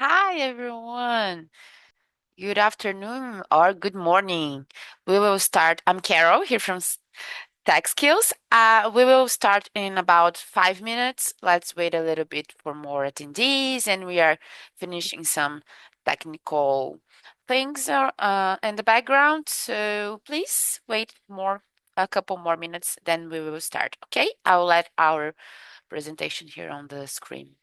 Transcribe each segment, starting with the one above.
Hi, everyone. Good afternoon or good morning. We will start. I'm Carol here from Tech Skills. We will start in about 5 minutes. Let's wait a little bit for more attendees, and we are finishing some technical things in the background. So please wait a couple more minutes, then we will start. Okay? I will let our presentation here on the screen.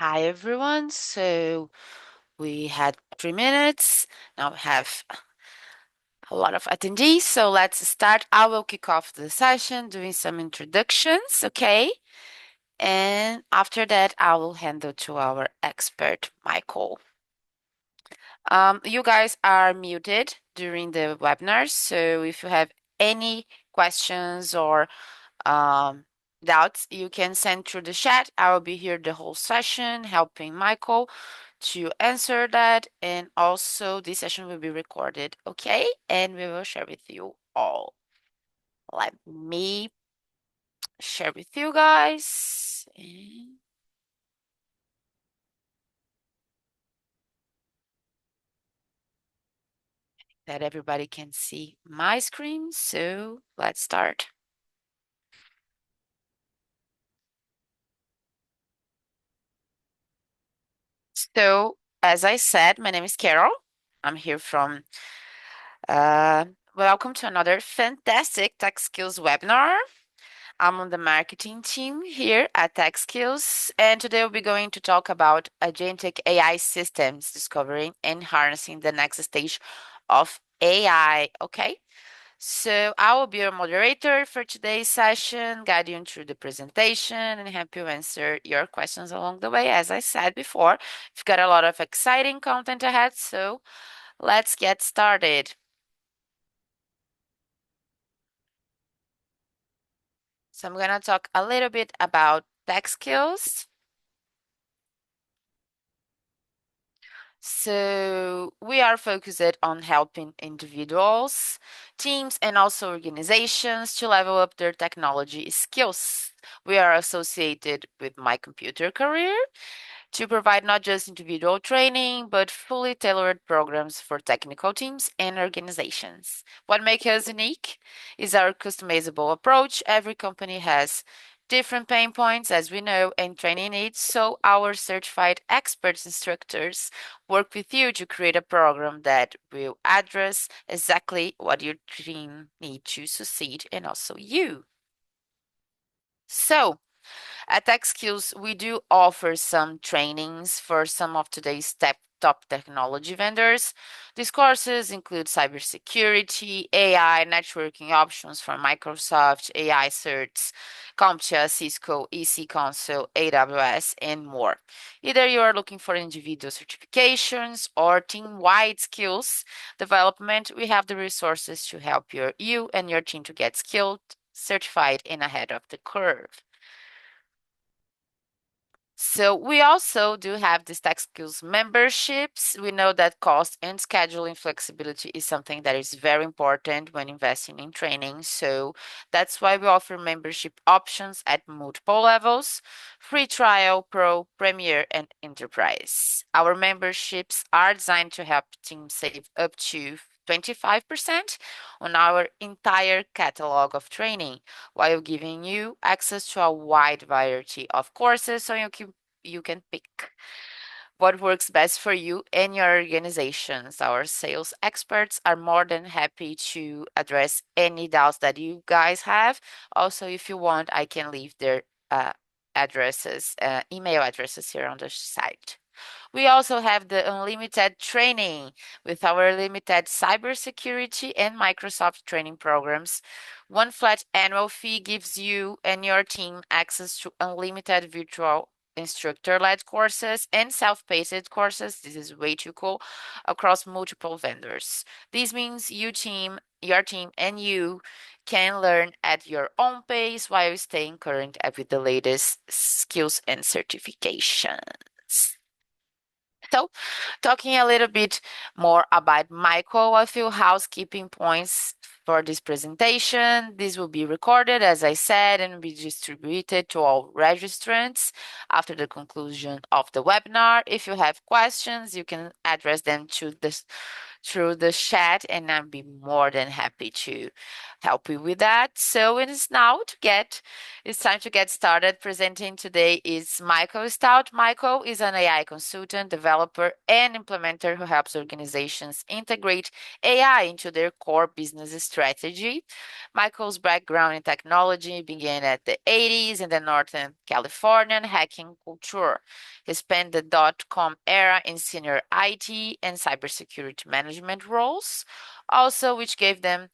Hi, everyone. So we had 3 minutes. Now we have a lot of attendees. So let's start. I will kick off the session doing some introductions, okay? And after that, I will hand it to our expert, Michael. You guys are muted during the webinar. So if you have any questions or um, doubts, you can send through the chat. I will be here the whole session helping Michael to answer that. And also, this session will be recorded, okay? And we will share with you all. Let me share with you guys. That everybody can see my screen. So let's start. So, as I said, my name is Carol. I'm here from uh, welcome to another fantastic tech skills webinar. I'm on the marketing team here at Tech Skills, and today we'll be going to talk about Agentic AI Systems, discovering and harnessing the next stage of AI. Okay, so I will be your moderator for today's session, guide you through the presentation and help you answer your questions along the way. As I said before, we've got a lot of exciting content ahead, so let's get started. So I'm going to talk a little bit about tech skills. So we are focused on helping individuals, teams, and also organizations to level up their technology skills. We are associated with My Computer Career to provide not just individual training, but fully tailored programs for technical teams and organizations. What makes us unique is our customizable approach. Every company has different pain points, as we know, and training needs, so our certified experts instructors work with you to create a program that will address exactly what your team need to succeed and also you. So, at Tech Skills, we do offer some trainings for some of today's top technology vendors. These courses include cybersecurity, AI, networking options from Microsoft, AI certs, CompTIA, Cisco, EC Console, AWS, and more. Either you are looking for individual certifications or team-wide skills development, we have the resources to help you and your team to get skilled, certified, and ahead of the curve. So we also do have this Tech Skills memberships. We know that cost and scheduling flexibility is something that is very important when investing in training. So that's why we offer membership options at multiple levels: free trial, pro, premier, and enterprise. Our memberships are designed to help teams save up to 25% on our entire catalog of training, while giving you access to a wide variety of courses so you can pick what works best for you and your organizations. Our sales experts are more than happy to address any doubts that you guys have. Also, if you want, I can leave their email addresses here on the site. We also have the unlimited training with our limited cybersecurity and Microsoft training programs. One flat annual fee gives you and your team access to unlimited virtual instructor-led courses and self-paced courses. This is way too cool, across multiple vendors. This means your team and you can learn at your own pace while staying current with the latest skills and certifications. So, talking a little bit more about Michael, a few housekeeping points for this presentation. This will be recorded, as I said, and be distributed to all registrants after the conclusion of the webinar. If you have questions, you can address them through the chat, and I'll be more than happy to help you with that. So it's time to get started. Presenting today is Michael Stout. Michael is an AI consultant, developer, and implementer who helps organizations integrate AI into their core business strategy. Michael's background in technology began at the 80s in the Northern Californian hacking culture. He spent the dot-com era in senior IT and cybersecurity management roles, also which gave him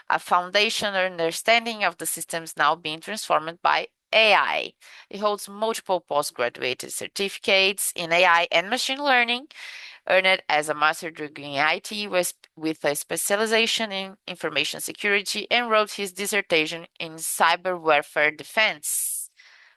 a foundational understanding of the systems now being transformed by AI. He holds multiple postgraduate certificates in AI and machine learning, earned it as a master's degree in IT with a specialization in information security, and wrote his dissertation in cyber warfare defense.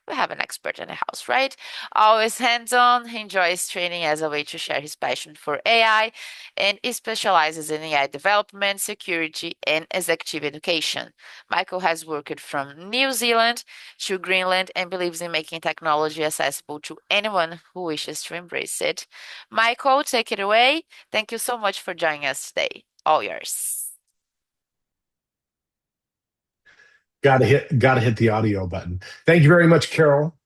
We have an expert in the house, right? Always hands-on, he enjoys training as a way to share his passion for AI, and he specializes in AI development, security, and executive education. Michael has worked from New Zealand to Greenland and believes in making technology accessible to anyone who wishes to embrace it. Michael, take it away. Thank you so much for joining us today. All yours. Got to hit the audio button. Thank you very much, Carol.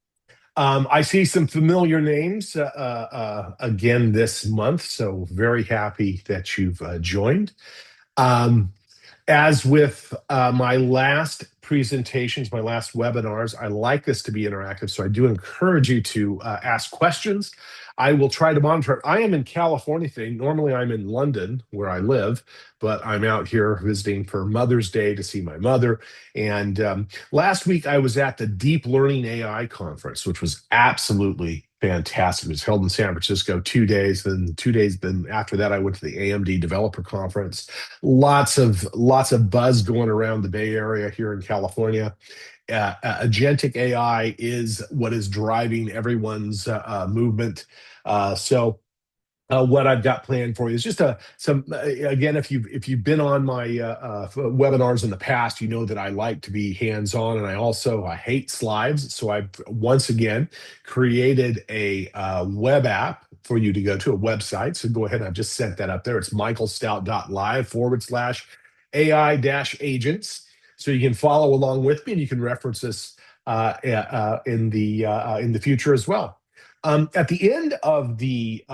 I see some familiar names again this month, so very happy that you've joined. Um, as with my last presentations, my last webinars, I like this to be interactive, so I do encourage you to ask questions. I will try to monitor it. I am in California today. Normally, I'm in London, where I live, but I'm out here visiting for Mother's Day to see my mother. And last week, I was at the Deep Learning AI conference, which was absolutely fantastic. It was held in San Francisco 2 days. Then 2 days. Then after that, I went to the AMD Developer Conference. Lots of buzz going around the Bay Area here in California. Agentic AI is what is driving everyone's movement. So what I've got planned for you is just some again. If you've been on my webinars in the past, you know that I like to be hands-on, and I hate slides. So I've once again created a web app for you to go to a website. So go ahead. I've just sent that up there. It's michaelstout.live/AI-agents. so you can follow along with me, and you can reference this in the future as well. At the end of the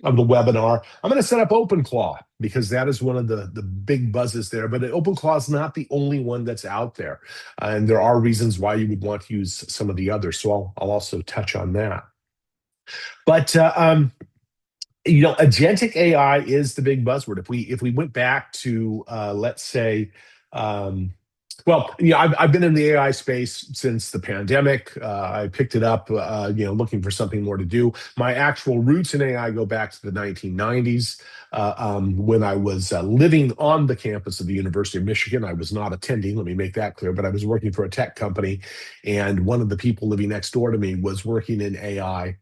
webinar, I'm going to set up OpenClaw because that is one of the big buzzes there. But OpenClaw is not the only one that's out there, and there are reasons why you would want to use some of the others. So I'll also touch on that. But agentic AI is the big buzzword. If we went back to let's say, um, well, I've been in the AI space since the pandemic. I picked it up, looking for something more to do. My actual roots in AI go back to the 1990s, when I was living on the campus of the University of Michigan. I was not attending, let me make that clear, but I was working for a tech company, and one of the people living next door to me was working in AI.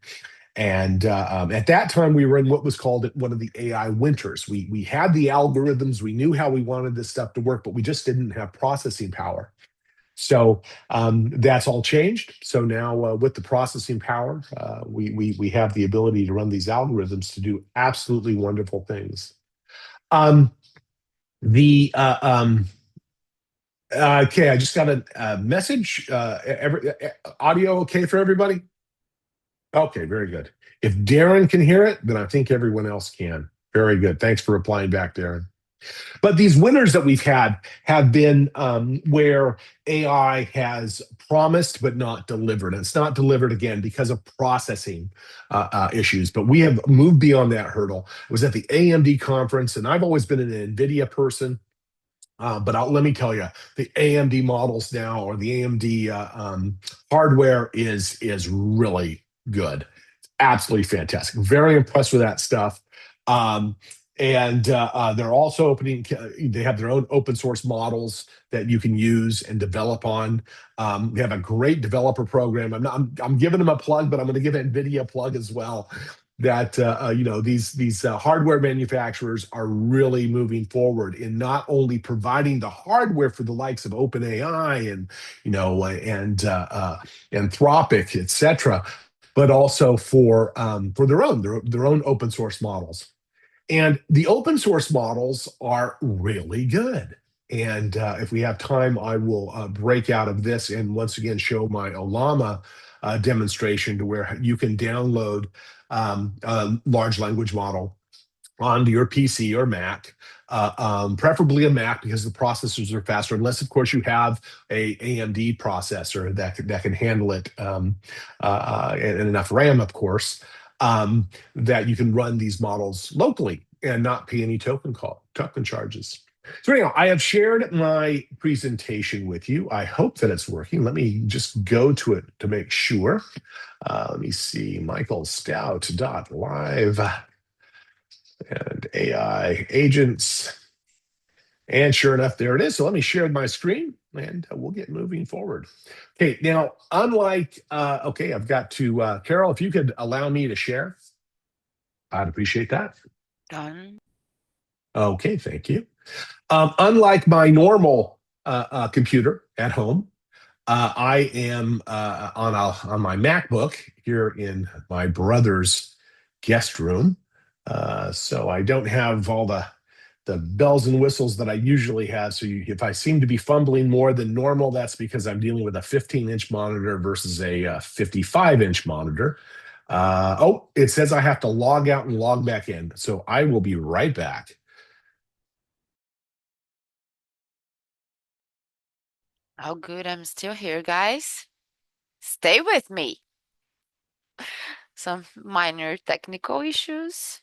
And at that time, we were in what was called one of the AI winters. We had the algorithms, we knew how we wanted this stuff to work, but we just didn't have processing power. So that's all changed. So now, with the processing power, we have the ability to run these algorithms to do absolutely wonderful things. Um, the Okay, I just got a message. Audio okay for everybody? Okay, very good. If Darren can hear it, then I think everyone else can. Very good. Thanks for replying back, Darren. But these winners that we've had have been where AI has promised but not delivered. And it's not delivered again because of processing issues. But we have moved beyond that hurdle. I was at the AMD conference, and I've always been an NVIDIA person. But let me tell you, the AMD models now, or the AMD hardware is really good. Absolutely fantastic. Very impressed with that stuff. Um, and they're also opening. They have their own open source models that you can use and develop on. They have a great developer program. I'm giving them a plug, but I'm going to give NVIDIA a plug as well. That these hardware manufacturers are really moving forward in not only providing the hardware for the likes of OpenAI and Anthropic, etc., but also for their own open source models. And the open source models are really good. And if we have time, I will break out of this and once again show my Olama demonstration to where you can download a large language model onto your PC or Mac, preferably a Mac because the processors are faster, unless of course you have a AMD processor that can handle it, and enough RAM, of course, that you can run these models locally and not pay any token charges. So anyhow, I have shared my presentation with you. I hope that it's working. Let me just go to it to make sure. Let me see, Michael Stout live and AI agents. And sure enough, there it is. So let me share my screen and we'll get moving forward. Okay, now, okay, I've got to, Carol, if you could allow me to share, I'd appreciate that. Done. Okay, thank you. Unlike my normal computer at home, I am on my MacBook here in my brother's guest room. So I don't have all the bells and whistles that I usually have. So if I seem to be fumbling more than normal, that's because I'm dealing with a 15-inch monitor versus a 55-inch monitor. It says I have to log out and log back in. So I will be right back. Oh, good. I'm still here, guys. Stay with me. Some minor technical issues.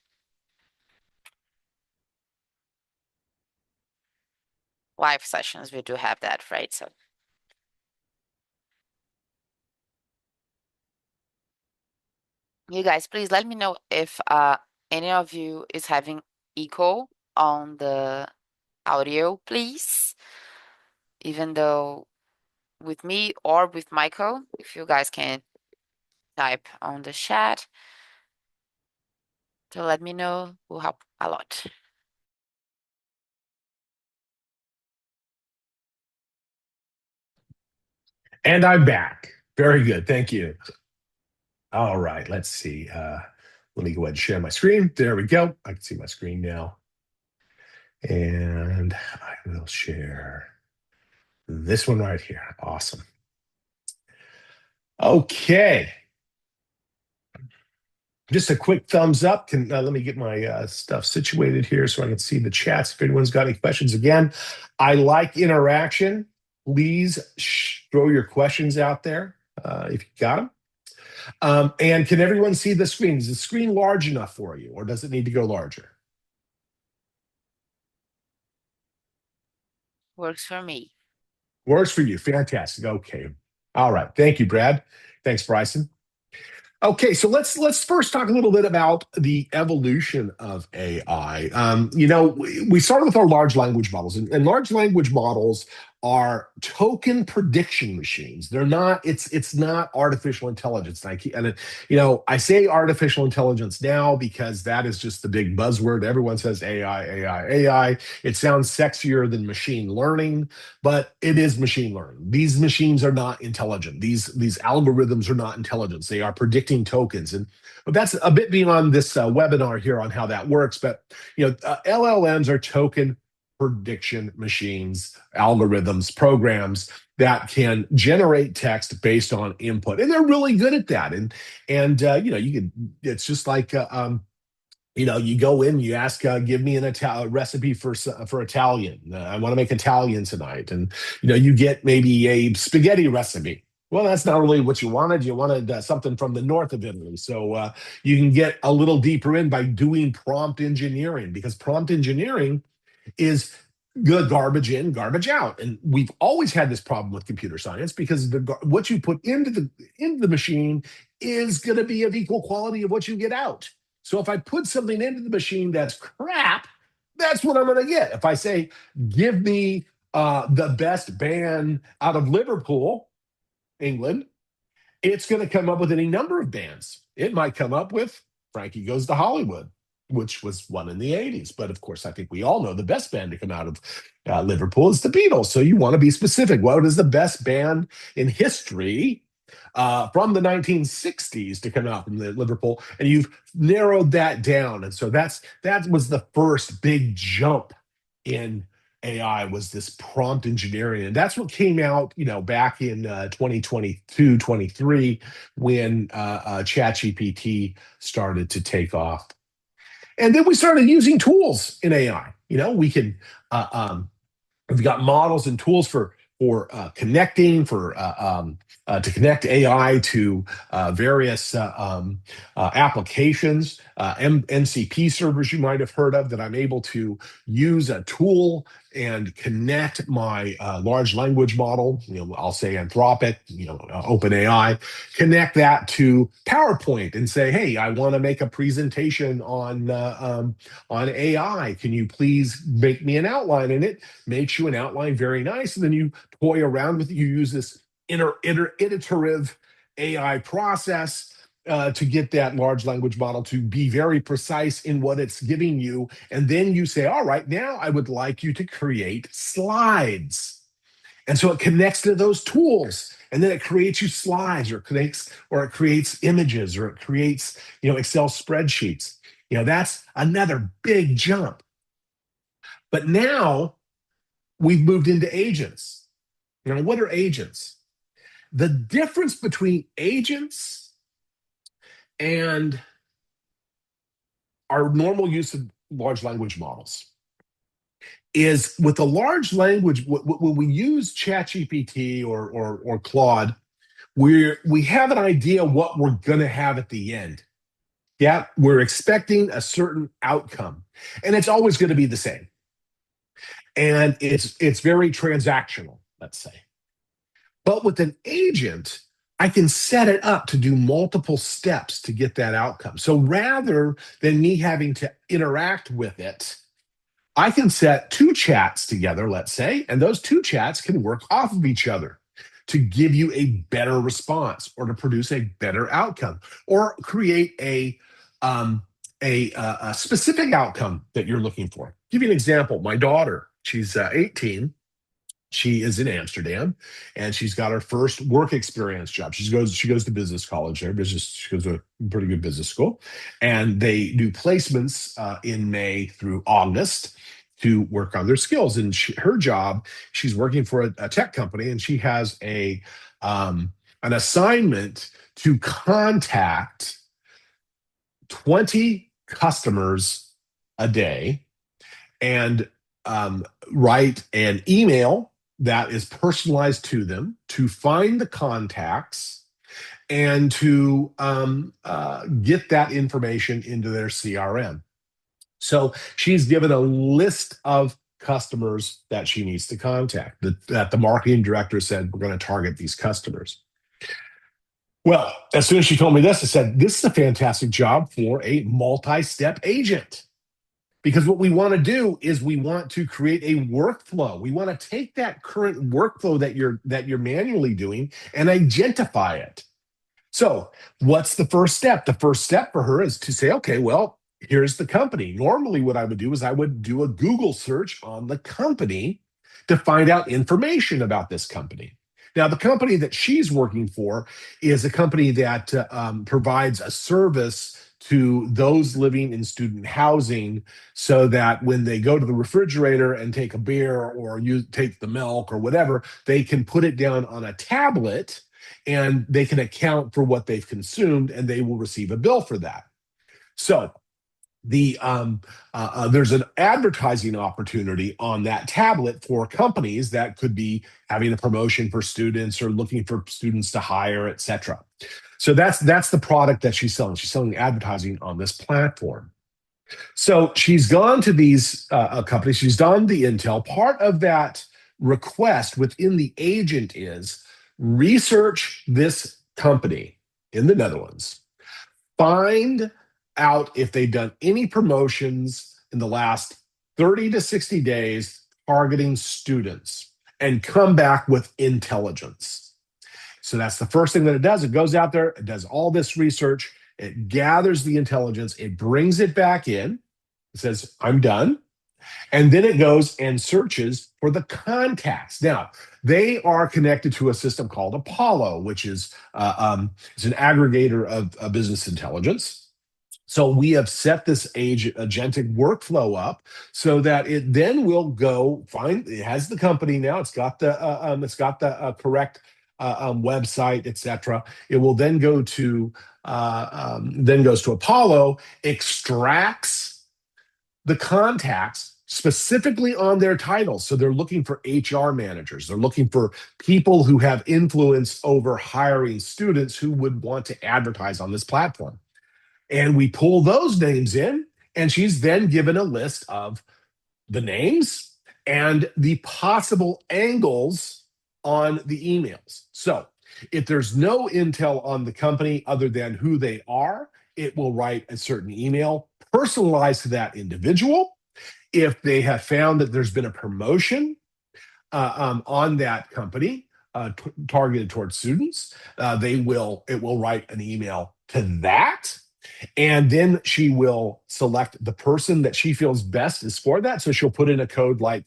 Live sessions, we do have that, right? So, you guys, please let me know if any of you is having echo on the audio, please. Even though with me or with Michael, if you guys can type on the chat to let me know, will help a lot. And I'm back. Very good. Thank you. All right. Let's see. Let me go ahead and share my screen. There we go. I can see my screen now. And I will share. This one right here. Awesome. Okay. Just a quick thumbs up. Let me get my stuff situated here so I can see the chats. If anyone's got any questions, again, I like interaction. Please throw your questions out there if you got them. And can everyone see the screen? Is the screen large enough for you, or does it need to go larger? Works for me. Works for you. Fantastic. Okay. All right. Thank you, Brad. Thanks, Bryson. Okay, so let's first talk a little bit about the evolution of AI. We started with our large language models, and large language models are token prediction machines. They're not. It's not artificial intelligence. I say artificial intelligence now because that is just the big buzzword. Everyone says AI, AI, AI. It sounds sexier than machine learning, but it is machine learning. These machines are not intelligent. These algorithms are not intelligence. They are predicting tokens, and that's a bit beyond this webinar here on how that works. But LLMs are token prediction machines, algorithms, programs that can generate text based on input, and they're really good at that. You can. It's just like you go in, you ask, give me a recipe for Italian. I want to make Italian tonight, and you get maybe a spaghetti recipe. Well, that's not really what you wanted. You wanted something from the north of Italy. So you can get a little deeper in by doing prompt engineering, because prompt engineering is good garbage in, garbage out. And we've always had this problem with computer science because what you put into the machine is going to be of equal quality of what you get out. So if I put something into the machine that's crap, that's what I'm going to get. If I say, give me the best band out of Liverpool, England, it's going to come up with any number of bands. It might come up with Frankie Goes to Hollywood, which was one in the 80s. But of course, I think we all know the best band to come out of Liverpool is the Beatles. So you want to be specific. What is the best band in history from the 1960s to come out from Liverpool? And you've narrowed that down. And so that was the first big jump in AI, was this prompt engineering. And that's what came out, back in 2022, 23, when ChatGPT started to take off. And then we started using tools in AI. We can we've got models and tools for connecting, to connect AI to various applications, MCP servers you might have heard of, that I'm able to use a tool and connect my large language model. I'll say Anthropic, OpenAI, connect that to PowerPoint and say, hey, I want to make a presentation on AI. Can you please make me an outline? And it makes you an outline very nice. And then you toy around with it. You use this iterative AI process to get that large language model to be very precise in what it's giving you. And then you say, all right, now I would like you to create slides. And so it connects to those tools. And then it creates you slides, or it creates images, or it creates, Excel spreadsheets. That's another big jump. But now we've moved into agents. Now, what are agents? The difference between agents and our normal use of large language models is, with a large language, when we use ChatGPT or Claude, we have an idea what we're going to have at the end. Yeah, we're expecting a certain outcome, and it's always going to be the same. And it's very transactional, let's say. But with an agent, I can set it up to do multiple steps to get that outcome. So rather than me having to interact with it, I can set two chats together, let's say, and those two chats can work off of each other to give you a better response, or to produce a better outcome, or create a specific outcome that you're looking for. Give you an example. My daughter, she's 18. She is in Amsterdam, and she's got her first work experience job. She goes to business college there. She goes to a pretty good business school, and they do placements in May through August. to work on their skills. And her job, she's working for a tech company, and she has an assignment to contact 20 customers a day and write an email that is personalized to them, to find the contacts and to get that information into their CRM. So she's given a list of customers that she needs to contact, that the marketing director said, we're going to target these customers. Well, as soon as she told me this, I said, this is a fantastic job for a multi-step agent. Because what we want to do is we want to create a workflow. We want to take that current workflow that you're manually doing and identify it. So, what's the first step? The first step for her is to say, okay, well, here's the company. Normally, what I would do is I would do a Google search on the company to find out information about this company. Now, the company that she's working for is a company that provides a service to those living in student housing so that when they go to the refrigerator and take a beer or you take the milk or whatever, they can put it down on a tablet and they can account for what they've consumed and they will receive a bill for that. So there's an advertising opportunity on that tablet for companies that could be having a promotion for students or looking for students to hire, et cetera. So that's the product that she's selling. She's selling advertising on this platform. So she's gone to these companies. She's done the intel. Part of that request within the agent is research this company in the Netherlands, find out if they've done any promotions in the last 30 to 60 days targeting students, and come back with intelligence. So that's the first thing that it does. It goes out there, it does all this research, it gathers the intelligence, it brings it back in, it says, I'm done. And then it goes and searches for the contacts. Now, they are connected to a system called Apollo, which is it's an aggregator of business intelligence. So we have set this agentic workflow up so that it then will go find. It has the company now. It's got the correct website, etc. It will then go to then goes to Apollo, extracts the contacts specifically on their titles. So they're looking for HR managers. They're looking for people who have influence over hiring students who would want to advertise on this platform. And we pull those names in, and she's then given a list of the names and the possible angles on the emails. So if there's no intel on the company other than who they are, it will write a certain email personalized to that individual. If they have found that there's been a promotion on that company targeted towards students, it will write an email to that. And then she will select the person that she feels best is for that. So she'll put in a code like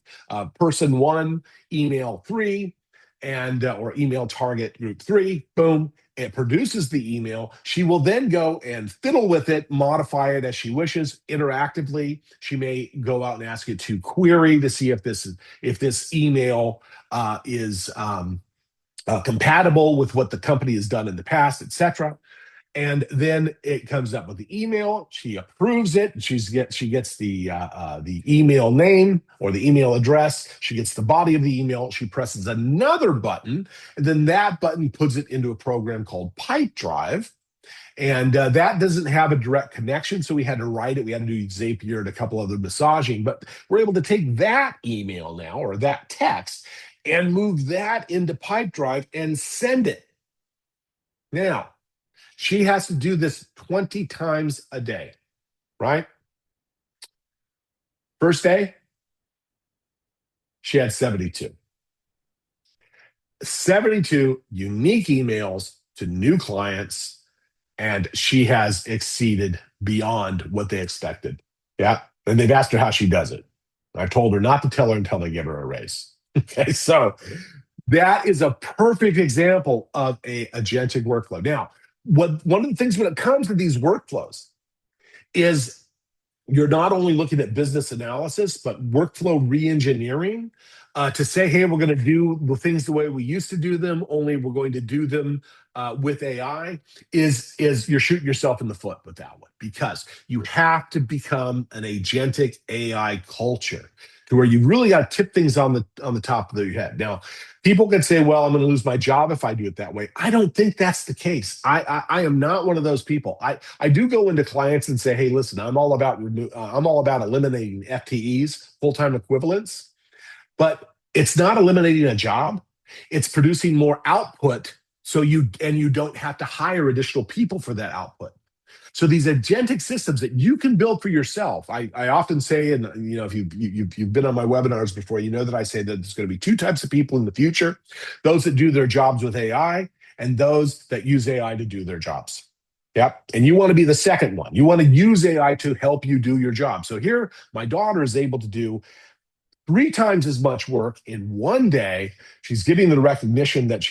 person one, email three, and or email target group three. Boom. It produces the email. She will then go and fiddle with it, modify it as she wishes interactively. She may go out and ask it to query to see if this email is compatible with what the company has done in the past, etc. And then it comes up with the email. She approves it. She gets the email name or the email address. She gets the body of the email. She presses another button, and then that button puts it into a program called Pipedrive. And that doesn't have a direct connection, so we had to write it. We had to do Zapier and a couple other massaging, but we're able to take that email now or that text and move that into Pipedrive and send it. Now, she has to do this 20 times a day, right? First day, she had 72. 72 unique emails to new clients, and she has exceeded beyond what they expected. Yeah. And they've asked her how she does it. I told her not to tell her until they give her a raise. Okay. So that is a perfect example of a agentic workflow. Now, one of the things when it comes to these workflows is you're not only looking at business analysis, but workflow reengineering to say, hey, we're going to do the things the way we used to do them, only we're going to do them with AI, is you're shooting yourself in the foot with that one because you have to become an agentic AI culture to where you really got to tip things on the top of your head. Now, people can say, well, I'm going to lose my job if I do it that way. I don't think that's the case. I am not one of those people. I do go into clients and say, hey, listen, I'm all about eliminating FTEs, full-time equivalents, but it's not eliminating a job. It's producing more output so you don't have to hire additional people for that output. So these agentic systems that you can build for yourself, I often say, and if you've been on my webinars before, you know that I say that there's going to be two types of people in the future: those that do their jobs with AI, and those that use AI to do their jobs. Yep. And you want to be the second one. You want to use AI to help you do your job. So here, my daughter is able to do 3 times as much work in one day. She's getting the recognition that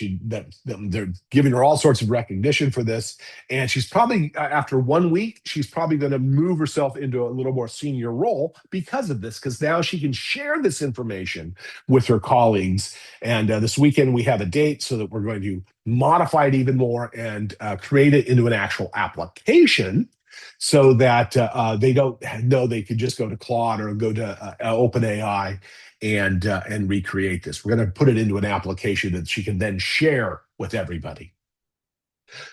they're giving her all sorts of recognition for this. And she's probably after 1 week, she's probably going to move herself into a little more senior role because of this, because now she can share this information with her colleagues. And this weekend we have a date so that we're going to modify it even more and create it into an actual application so that they don't know they could just go to Claude or go to OpenAI and recreate this. We're going to put it into an application that she can then share with everybody.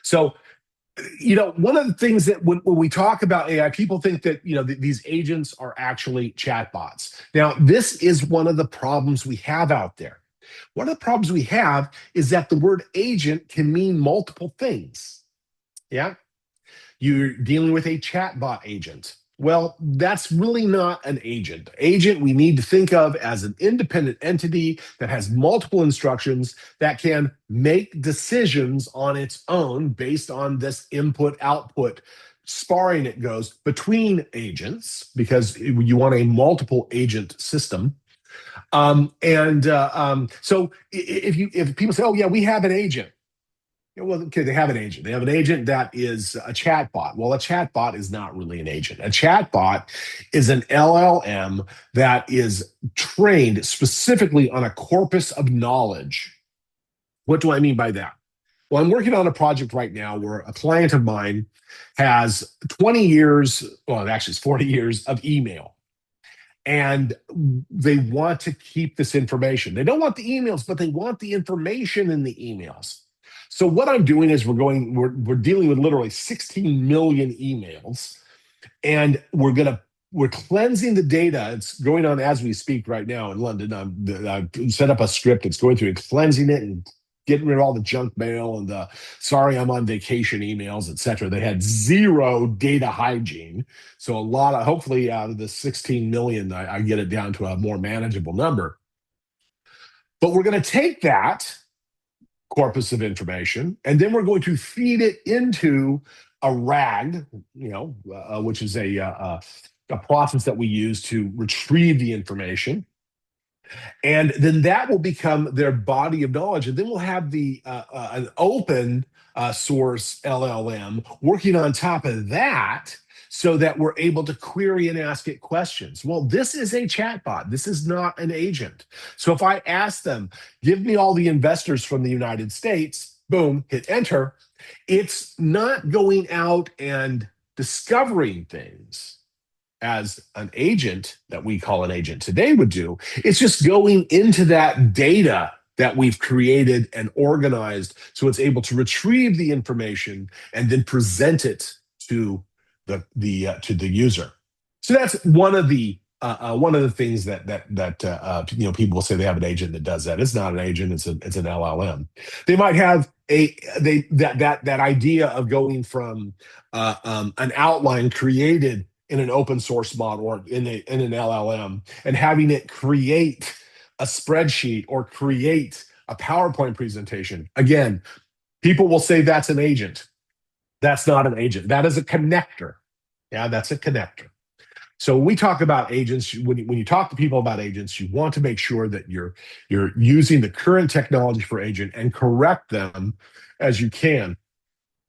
So, one of the things that when we talk about AI, people think that these agents are actually chatbots. Now, this is one of the problems we have out there. One of the problems we have is that the word agent can mean multiple things. Yeah. You're dealing with a chatbot agent. Well, that's really not an agent. Agent, we need to think of as an independent entity that has multiple instructions that can make decisions on its own based on this input output sparring it goes between agents because you want a multiple agent system. So if people say, oh, yeah, we have an agent. Well, okay, they have an agent. They have an agent that is a chatbot. Well, a chatbot is not really an agent. A chatbot is an LLM that is trained specifically on a corpus of knowledge. What do I mean by that? Well, I'm working on a project right now where a client of mine has 20 years, well, actually, it's 40 years of email, and they want to keep this information. They don't want the emails, but they want the information in the emails. So what I'm doing is we're dealing with literally 16 million emails, and we're cleansing the data. It's going on as we speak right now in London. I've set up a script. It's going through and cleansing it and getting rid of all the junk mail and the sorry I'm on vacation emails, et cetera. They had zero data hygiene. So hopefully out of the 16 million, I get it down to a more manageable number. But we're going to take that corpus of information, and then we're going to feed it into a RAG, which is a process that we use to retrieve the information. And then that will become their body of knowledge. And then we'll have an open source LLM working on top of that so that we're able to query and ask it questions. Well, this is a chatbot. This is not an agent. So if I ask them, give me all the investors from the United States, boom, hit enter, it's not going out and discovering things as an agent that we call an agent today would do. It's just going into that data that we've created and organized so it's able to retrieve the information and then present it to the user. So that's one of the things that people will say they have an agent that does that. It's not an agent. It's an LLM. They might have that idea of going from an outline created in an open source model or in an LLM and having it create a spreadsheet or create a PowerPoint presentation. Again, people will say that's an agent. That's not an agent. That is a connector. Yeah, that's a connector. So when we talk about agents, when you talk to people about agents, you want to make sure that you're using the current technology for agent and correct them as you can,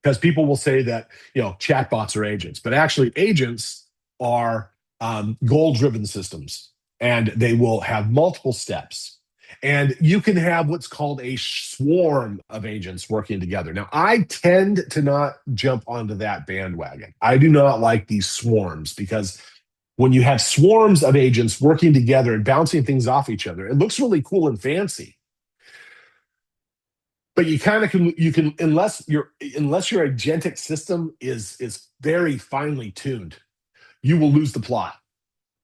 because people will say that chatbots are agents, but actually agents are goal-driven systems, and they will have multiple steps. And you can have what's called a swarm of agents working together. Now, I tend to not jump onto that bandwagon. I do not like these swarms because when you have swarms of agents working together and bouncing things off each other, it looks really cool and fancy. But you kind of can you can unless your agentic system is very finely tuned, you will lose the plot.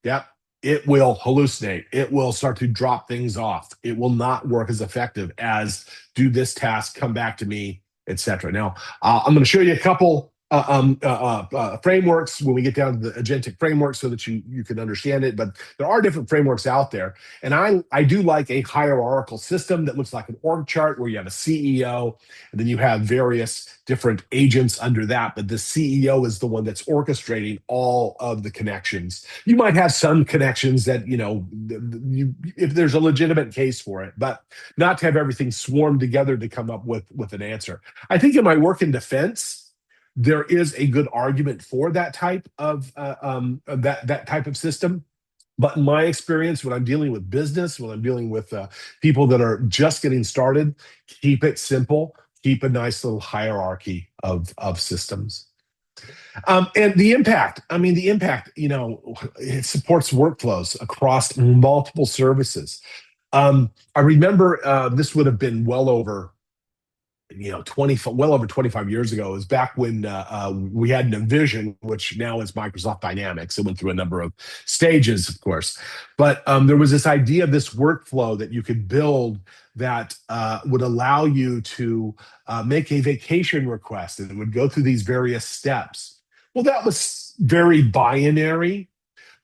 Yep. It will hallucinate. It will start to drop things off. It will not work as effective as do this task, come back to me, etc. Now, I'm going to show you a couple frameworks when we get down to the agentic framework so that you can understand it. But there are different frameworks out there. And I do like a hierarchical system that looks like an org chart where you have a CEO and then you have various different agents under that. But the CEO is the one that's orchestrating all of the connections. You might have some connections that, if there's a legitimate case for it, but not to have everything swarm together to come up with an answer. I think it might work in defense. There is a good argument for that type of that type of system. But in my experience, when I'm dealing with business, when I'm dealing with people that are just getting started, keep it simple. Keep a nice little hierarchy of systems. And the impact, it supports workflows across multiple services. I remember this would have been well over 25 years ago. It was back when we had Navision, which now is Microsoft Dynamics. It went through a number of stages, of course. But there was this idea of this workflow that you could build that would allow you to make a vacation request, and it would go through these various steps. Well, that was very binary.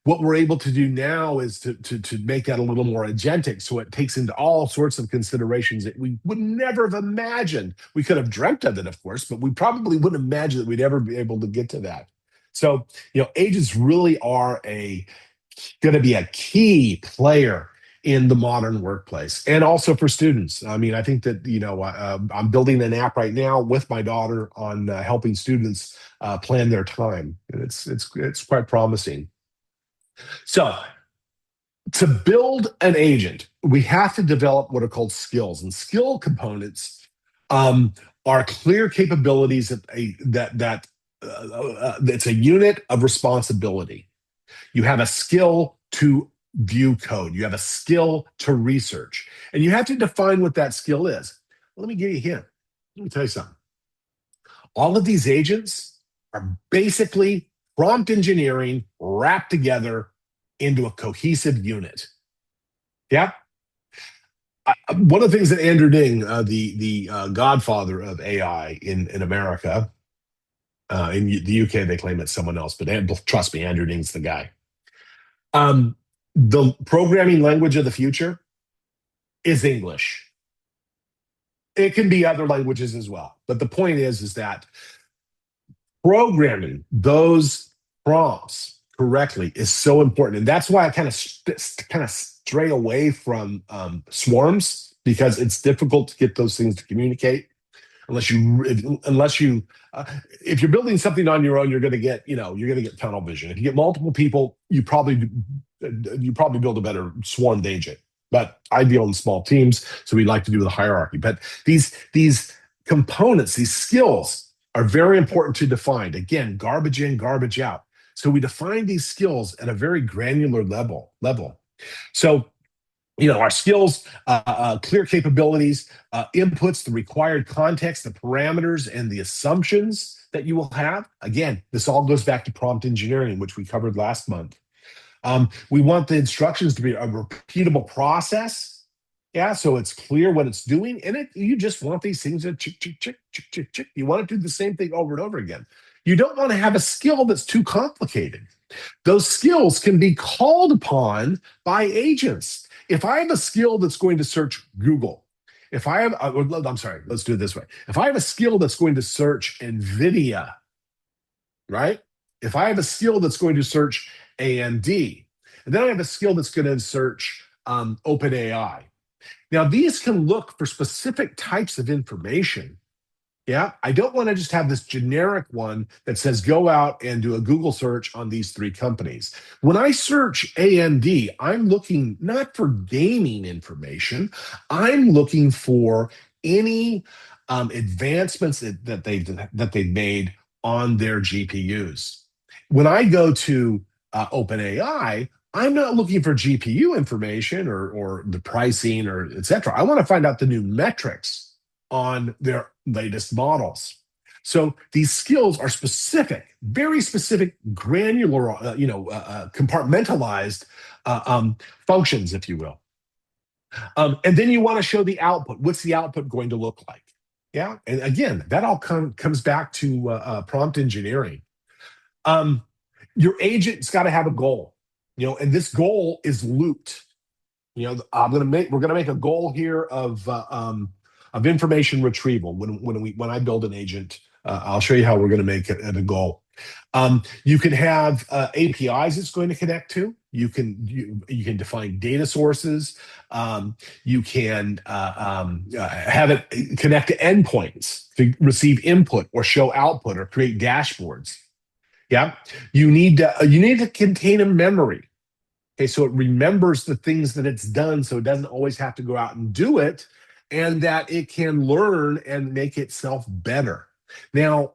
What we're able to do now is to make that a little more agentic, so it takes into all sorts of considerations that we would never have imagined. We could have dreamt of it, of course, but we probably wouldn't imagine that we'd ever be able to get to that. So, agents really are going to be a key player in the modern workplace, and also for students. I mean, I think that I'm building an app right now with my daughter on helping students plan their time, and it's quite promising. So, to build an agent, we have to develop what are called skills, and skill components are clear capabilities that it's a unit of responsibility. You have a skill to view code. You have a skill to research, and you have to define what that skill is. Let me give you a hint. Let me tell you something. All of these agents are basically prompt engineering wrapped together into a cohesive unit. Yeah. One of the things that Andrew Ng, the godfather of AI in America, in the UK they claim it's someone else, but trust me, Andrew Ng's the guy. The programming language of the future is English. It can be other languages as well, but the point is that programming those prompts correctly is so important, and that's why I kind of stray away from swarms, because it's difficult to get those things to communicate unless you if you're building something on your own, you're going to get tunnel vision. If you get multiple people, you probably build a better swarmed agent. But I deal in small teams, so we like to do the hierarchy. But these components, these skills, are very important to define. Again, garbage in, garbage out. So we define these skills at a very granular level. So, our skills, clear capabilities, inputs, the required context, the parameters, and the assumptions that you will have. Again, this all goes back to prompt engineering, which we covered last month. We want the instructions to be a repeatable process. Yeah, so it's clear what it's doing, and you just want these things to chick, chick, chick, chick, chick, chick. You want to do the same thing over and over again. You don't want to have a skill that's too complicated. Those skills can be called upon by agents. If I have a skill that's going to search Google, I'm sorry, let's do it this way. If I have a skill that's going to search NVIDIA, right? If I have a skill that's going to search AMD, and then I have a skill that's going to search OpenAI. Now, these can look for specific types of information. Yeah, I don't want to just have this generic one that says go out and do a Google search on these three companies. When I search AMD, I'm looking not for gaming information, I'm looking for any advancements that they've made on their GPUs. When I go to OpenAI, I'm not looking for GPU information or the pricing or et cetera. I want to find out the new metrics on their latest models. So these skills are specific, very specific, granular, compartmentalized functions, if you will. And then you want to show the output. What's the output going to look like? Yeah, and again, that all comes back to prompt engineering. Um, your agent's got to have a goal, and this goal is looped. We're gonna make a goal here of information retrieval when I build an agent. I'll show you how we're gonna make it a goal. You can have APIs it's going to connect to. You can define data sources. You can have it connect to endpoints to receive input or show output or create dashboards. Yeah, you need to contain a memory. Okay, so it remembers the things that it's done, so it doesn't always have to go out and do it, and that it can learn and make itself better. Now,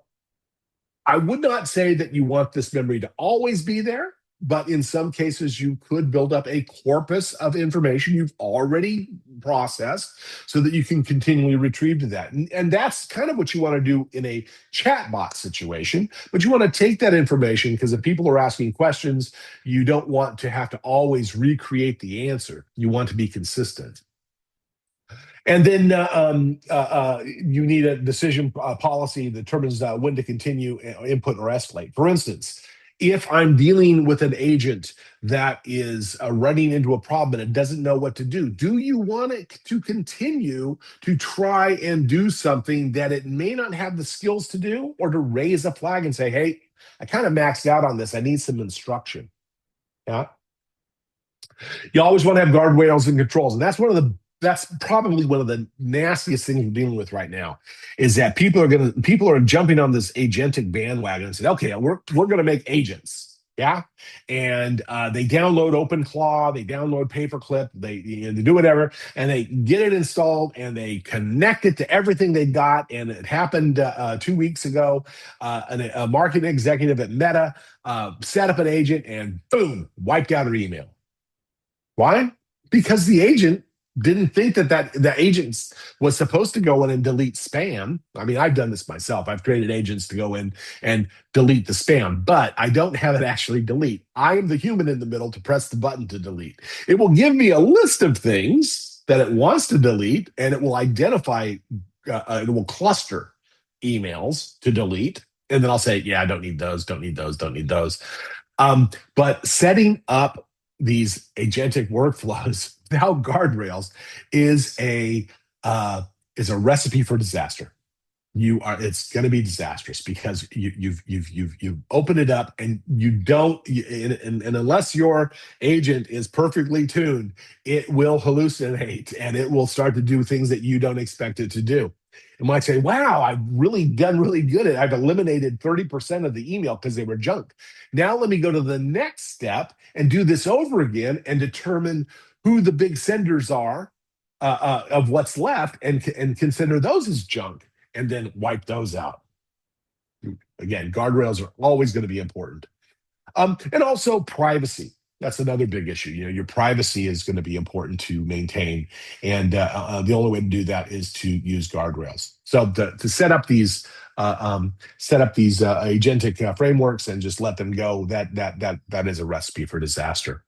I would not say that you want this memory to always be there, but in some cases, you could build up a corpus of information you've already processed so that you can continually retrieve to that. And that's kind of what you want to do in a chatbot situation. But you want to take that information because if people are asking questions, you don't want to have to always recreate the answer. You want to be consistent. And then you need a decision policy that determines when to continue, input, or escalate. For instance, if I'm dealing with an agent that is running into a problem and it doesn't know what to do you want it to continue to try and do something that it may not have the skills to do, or to raise a flag and say, hey, I kind of maxed out on this. I need some instruction. Yeah. You always want to have guardrails and controls, and that's probably one of the nastiest things we're dealing with right now, is that people are jumping on this agentic bandwagon and said, okay, we're gonna make agents. Yeah. And they download OpenClaw, they download Paperclip, they do whatever, and they get it installed and they connect it to everything they got. And it happened 2 weeks ago. A marketing executive at Meta set up an agent and boom, wiped out her email. Why? Because the agent didn't think that the agent was supposed to go in and delete spam. I mean, I've done this myself. I've created agents to go in and delete the spam, but I don't have it actually delete. I am the human in the middle to press the button to delete. It will give me a list of things that it wants to delete, and it will identify, it will cluster emails to delete. And then I'll say, yeah, I don't need those, don't need those, don't need those. But setting up these agentic workflows without guardrails is a is a recipe for disaster. It's going to be disastrous because you've opened it up, and you don't and unless your agent is perfectly tuned, it will hallucinate and it will start to do things that you don't expect it to do. It might say, wow, I've really done really good at I've eliminated 30% of the email because they were junk. Now let me go to the next step and do this over again and determine who the big senders are of what's left, and consider those as junk, and then wipe those out. Again, guardrails are always going to be important. And also privacy. That's another big issue. Your privacy is going to be important to maintain, and the only way to do that is to use guardrails. So to set up these agentic frameworks and just let them go, that is a recipe for disaster.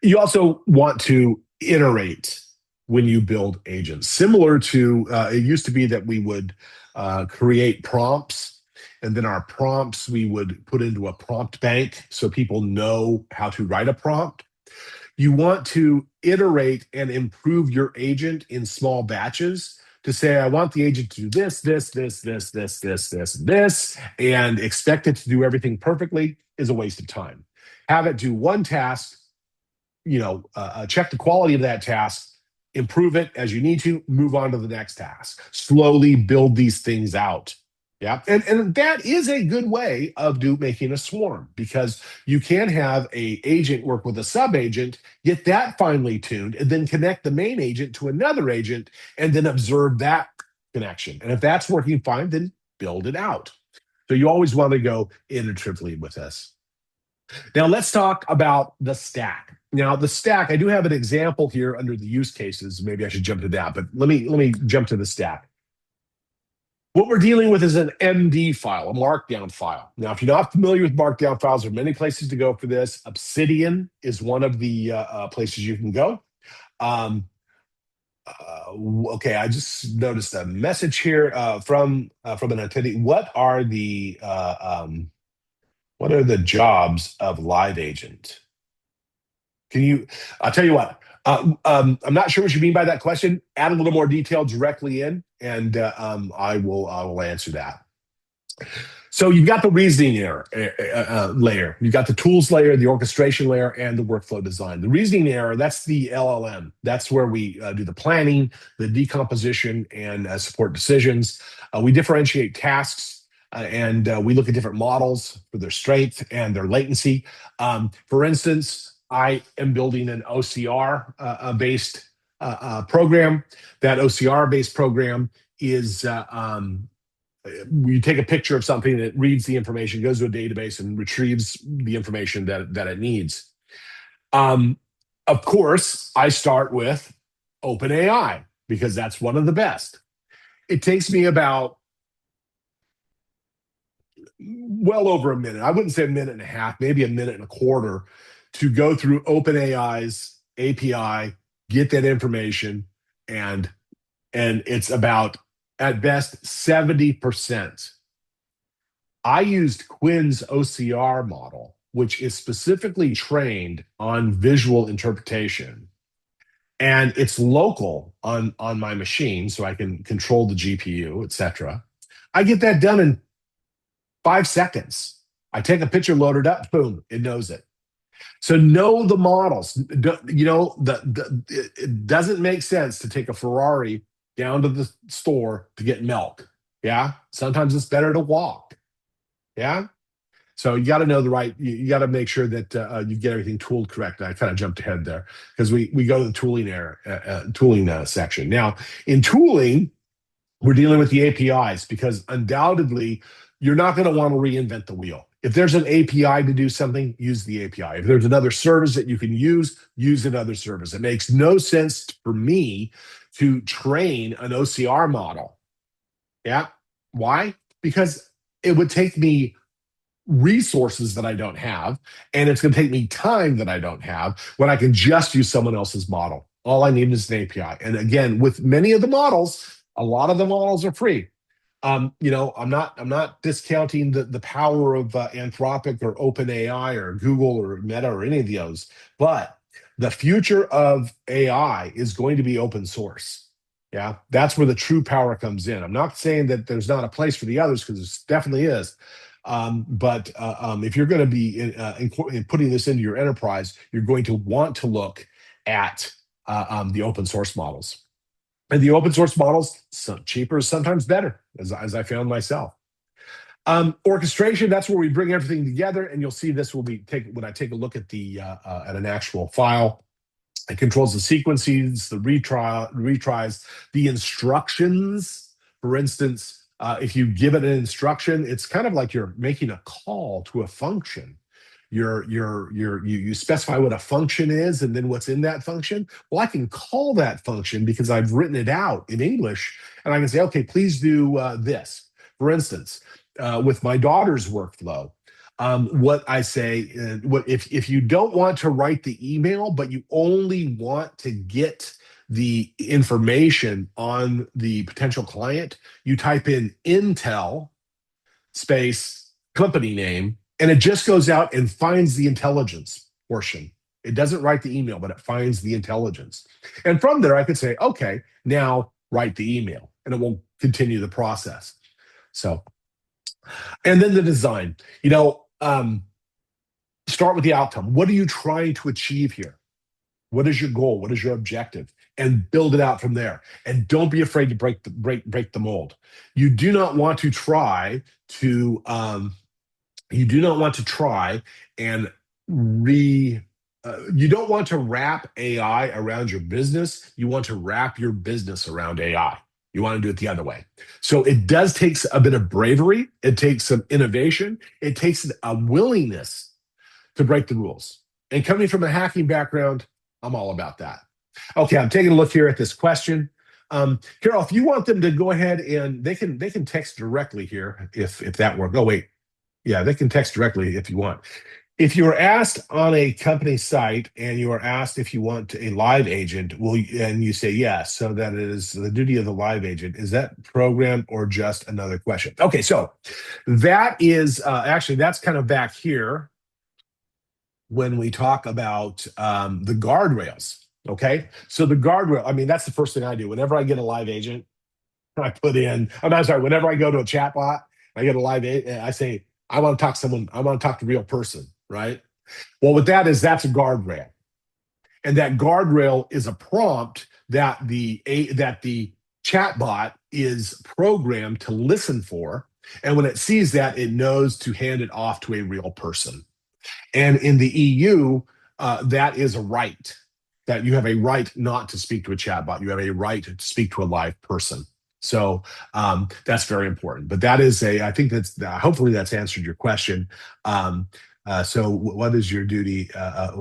You also want to iterate when you build agents. Similar to, it used to be that we would create prompts, and then our prompts we would put into a prompt bank so people know how to write a prompt. You want to iterate and improve your agent in small batches to say, I want the agent to do this, and expect it to do everything perfectly is a waste of time. Have it do one task, check the quality of that task, improve it as you need to, move on to the next task. Slowly build these things out. Yeah. And that is a good way of making a swarm, because you can have a agent work with a sub agent, get that finely tuned, and then connect the main agent to another agent and then observe that connection. And if that's working fine, then build it out. So you always want to go iteratively with this. Now let's talk about the stack. Now the stack, I do have an example here under the use cases. Maybe I should jump to that, but let me jump to the stack. What we're dealing with is an MD file, a markdown file. Now, if you're not familiar with markdown files, there are many places to go for this. Obsidian is one of the places you can go. Um, okay, I just noticed a message here from an attendee. What are the jobs of live agent? Can you? I'll tell you what. I'm not sure what you mean by that question. Add a little more detail directly in, and I will answer that. So you've got the reasoning layer. You've got the tools layer, the orchestration layer, and the workflow design. The reasoning layer, that's the LLM. That's where we do the planning, the decomposition, and support decisions. We differentiate tasks, and we look at different models for their strength and their latency. For instance, I am building an OCR-based program. That OCR-based program is you take a picture of something, and it reads the information, goes to a database, and retrieves the information that it needs. Of course, I start with OpenAI because that's one of the best. It takes me about well over a minute. I wouldn't say a minute and a half, maybe a minute and a quarter to go through OpenAI's API, get that information, and it's about at best 70%. I used Quinn's OCR model, which is specifically trained on visual interpretation. And it's local on my machine, so I can control the GPU, etc. I get that done in 5 seconds. I take a picture, load it up, boom, it knows it. So know the models. It doesn't make sense to take a Ferrari down to the store to get milk. Yeah. Sometimes it's better to walk. Yeah. So you got to know the right. You got to make sure that you get everything tooled correct. I kind of jumped ahead there because we go to the tooling section now. In tooling, we're dealing with the APIs because undoubtedly you're not going to want to reinvent the wheel. If there's an API to do something, use the API. If there's another service that you can use another service. It makes no sense for me to train an OCR model. Yeah. Why? Because it would take me resources that I don't have, and it's going to take me time that I don't have when I can just use someone else's model. All I need is an API. And again, with many of the models, a lot of the models are free. I'm not discounting the power of Anthropic or OpenAI or Google or Meta or any of those, but the future of AI is going to be open source. Yeah, that's where the true power comes in. I'm not saying that there's not a place for the others, because there definitely is. But if you're going to be putting this into your enterprise, you're going to want to look at the open source models. And the open source models, cheaper is sometimes better, as I found myself. Orchestration, that's where we bring everything together, and you'll see this will be when I take a look at at an actual file. It controls the sequences, the retries, the instructions. For instance, if you give it an instruction, it's kind of like you're making a call to a function. You specify what a function is and then what's in that function. Well, I can call that function because I've written it out in English, and I can say, okay, please do this. For instance, with my daughter's workflow, what I say, if you don't want to write the email, but you only want to get the information on the potential client, you type in Intel space company name, and it just goes out and finds the intelligence portion. It doesn't write the email, but it finds the intelligence. And from there, I could say, okay, now write the email, and it will continue the process. So, and then the design, start with the outcome. What are you trying to achieve here? What is your goal? What is your objective? and build it out from there. And don't be afraid to break the mold. You do not want to try to you do not want to try and re you don't want to wrap AI around your business. You want to wrap your business around AI. You want to do it the other way. So it does take a bit of bravery. It takes some innovation. It takes a willingness to break the rules. And coming from a hacking background, I'm all about that. Okay, I'm taking a look here at this question. Carol, if you want them to go ahead and they can text directly here if that works. Oh wait, yeah, they can text directly if you want. If you are asked on a company site and you are asked if you want a live agent, and you say yes, so that it is the duty of the live agent, is that program or just another question? Okay, so that is actually that's kind of back here when we talk about the guardrails. Okay, so the guardrail, I mean, that's the first thing I do whenever I get a live agent. I put in, I'm sorry, whenever I go to a chat bot, I get a live, I say, I want to talk to someone, I want to talk to a real person, right? Well, with that is that's a guardrail. And that guardrail is a prompt that the chatbot is programmed to listen for. And when it sees that, it knows to hand it off to a real person. And in the EU, that is a right, that you have a right not to speak to a chatbot. You have a right to speak to a live person. So that's very important. But that is I think hopefully that's answered your question. So what is your duty?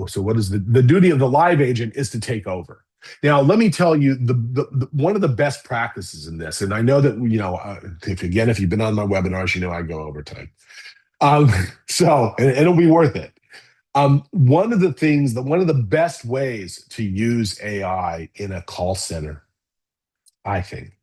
So what is the duty of the live agent is to take over. Now, let me tell you one of the best practices in this, and I know that, if you've been on my webinars, you know I go overtime. Um, so and it'll be worth it. One of the best ways to use AI in a call center, I think,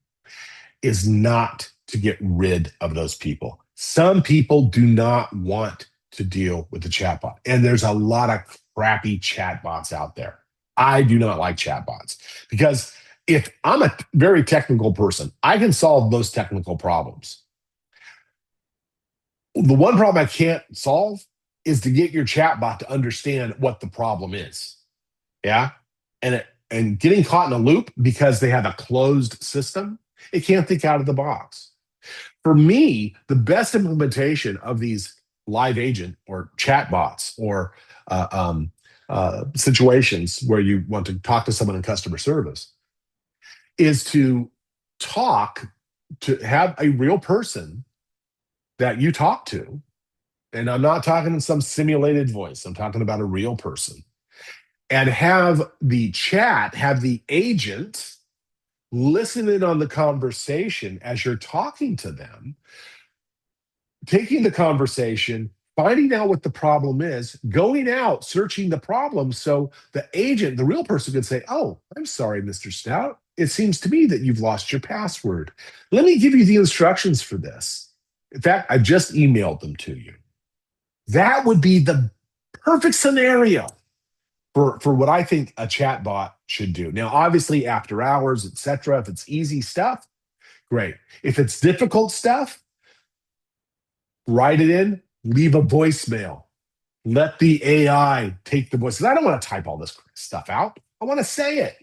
is not to get rid of those people. Some people do not want to deal with the chatbot, and there's a lot of crappy chatbots out there. I do not like chatbots because if I'm a very technical person, I can solve those technical problems. The one problem I can't solve is to get your chatbot to understand what the problem is. Yeah. And getting caught in a loop because they have a closed system, it can't think out of the box. For me, the best implementation of these live agent or chatbots or situations where you want to talk to someone in customer service is to have a real person that you talk to. And I'm not talking in some simulated voice, I'm talking about a real person. And have the agent listen in on the conversation as you're talking to them, taking the conversation, finding out what the problem is, going out, searching the problem. So the agent, the real person, can say, "Oh, I'm sorry, Mr. Stout. It seems to me that you've lost your password. Let me give you the instructions for this. In fact, I just emailed them to you." That would be the perfect scenario for what I think a chatbot should do. Now, obviously, after hours, etc. If it's easy stuff, great. If it's difficult stuff, write it in, leave a voicemail. Let the AI take the voice. I don't want to type all this stuff out. I want to say it.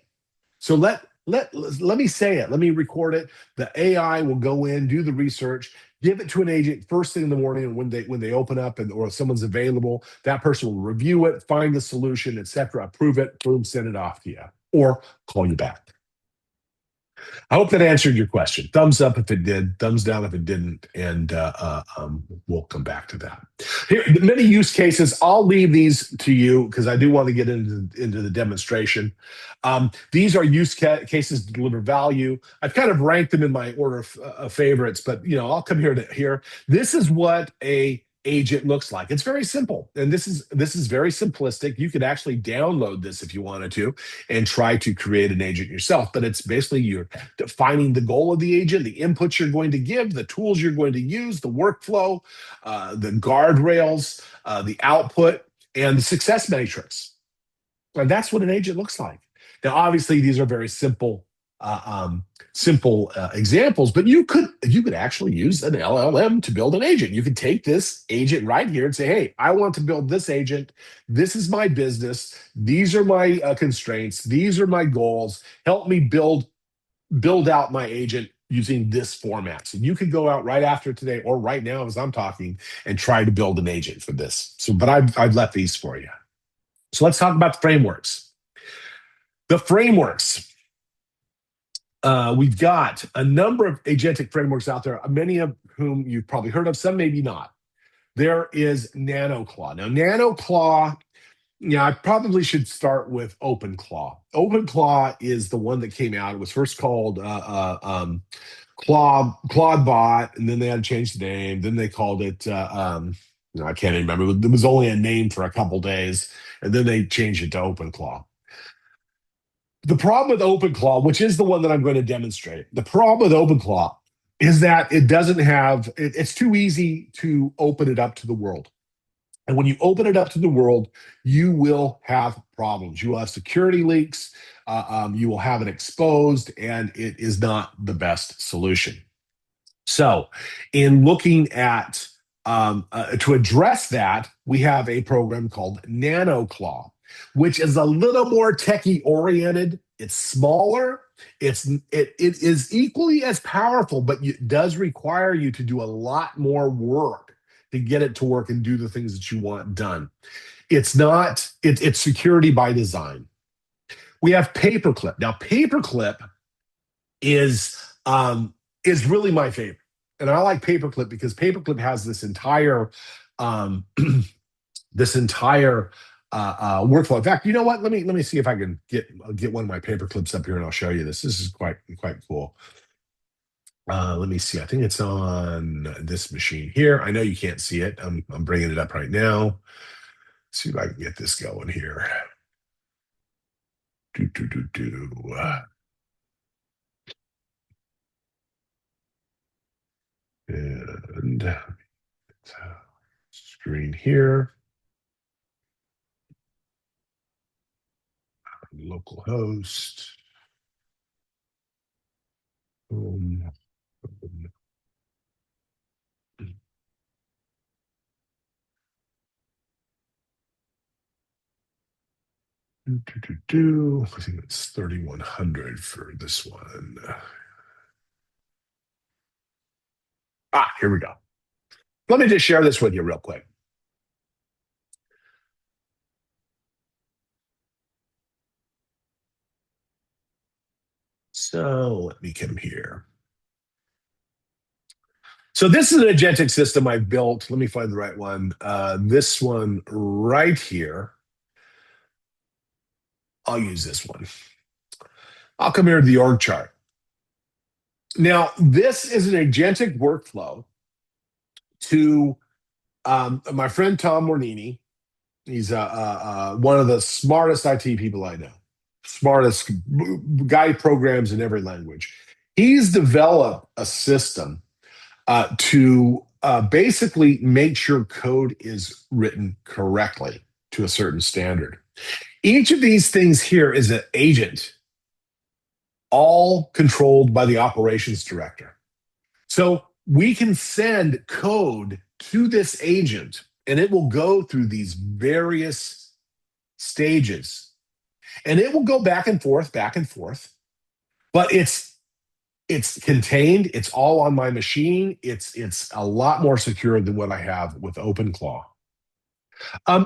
So let me say it. Let me record it. The AI will go in, do the research, give it to an agent first thing in the morning, and when they open up or someone's available, that person will review it, find the solution, etc., approve it, boom, send it off to you, or call you back. I hope that answered your question. Thumbs up if it did, thumbs down if it didn't, and we'll come back to that. Here, many use cases. I'll leave these to you because I do want to get into the demonstration. These are use cases to deliver value. I've kind of ranked them in my order of favorites, but I'll come here to here. This is what a agent looks like. It's very simple, and this is very simplistic. You could actually download this if you wanted to and try to create an agent yourself, but it's basically you're defining the goal of the agent, the inputs you're going to give, the tools you're going to use, the workflow, the guardrails, the output, and the success matrix. And that's what an agent looks like. Now, obviously, these are very simple uh, um, simple examples, but you could actually use an LLM to build an agent. You could take this agent right here and say, "Hey, I want to build this agent. This is my business. These are my constraints. These are my goals. Help me build out my agent using this format." So you could go out right after today or right now as I'm talking and try to build an agent for this. So, but I've left these for you. So let's talk about the frameworks. The frameworks. We've got a number of agentic frameworks out there, many of whom you've probably heard of, some maybe not. There is NanoClaw. Now, NanoClaw, yeah, I probably should start with OpenClaw. OpenClaw is the one that came out. It was first called Claude and then they had to change the name. Then they called it, no, I can't even remember. It was only a name for a couple days, and then they changed it to OpenClaw. The problem with OpenClaw, which is the one that I'm going to demonstrate, the problem with OpenClaw is that it doesn't have, it's too easy to open it up to the world. And when you open it up to the world, you will have problems. You will have security leaks, you will have it exposed, and it is not the best solution. So, in looking at to address that, we have a program called NanoClaw, which is a little more techie oriented. It's smaller. It is equally as powerful, but it does require you to do a lot more work to get it to work and do the things that you want done. It's not. It's security by design. We have Paperclip. Now, Paperclip is is really my favorite. And I like Paperclip because Paperclip has this entire um, this entire workflow. In fact, you know what? Let me see if I can get one of my paper clips up here, and I'll show you this. This is quite cool. Let me see. I think it's on this machine here. I know you can't see it. I'm bringing it up right now. Let's see if I can get this going here. Do do do do. And screen here. Local host. Boom. I think it's 3,100 for this one. Here we go. Let me just share this with you real quick. So let me come here. So this is an agentic system I've built. Let me find the right one. This one right here. I'll use this one. I'll come here to the org chart. Now, this is an agentic workflow to my friend Tom Mornini. He's one of the smartest IT people I know, smartest guy programs in every language. He's developed a system to basically make sure code is written correctly to a certain standard. Each of these things here is an agent, all controlled by the operations director. So we can send code to this agent and it will go through these various stages and it will go back and forth, but it's contained, it's all on my machine. It's a lot more secure than what I have with OpenClaw.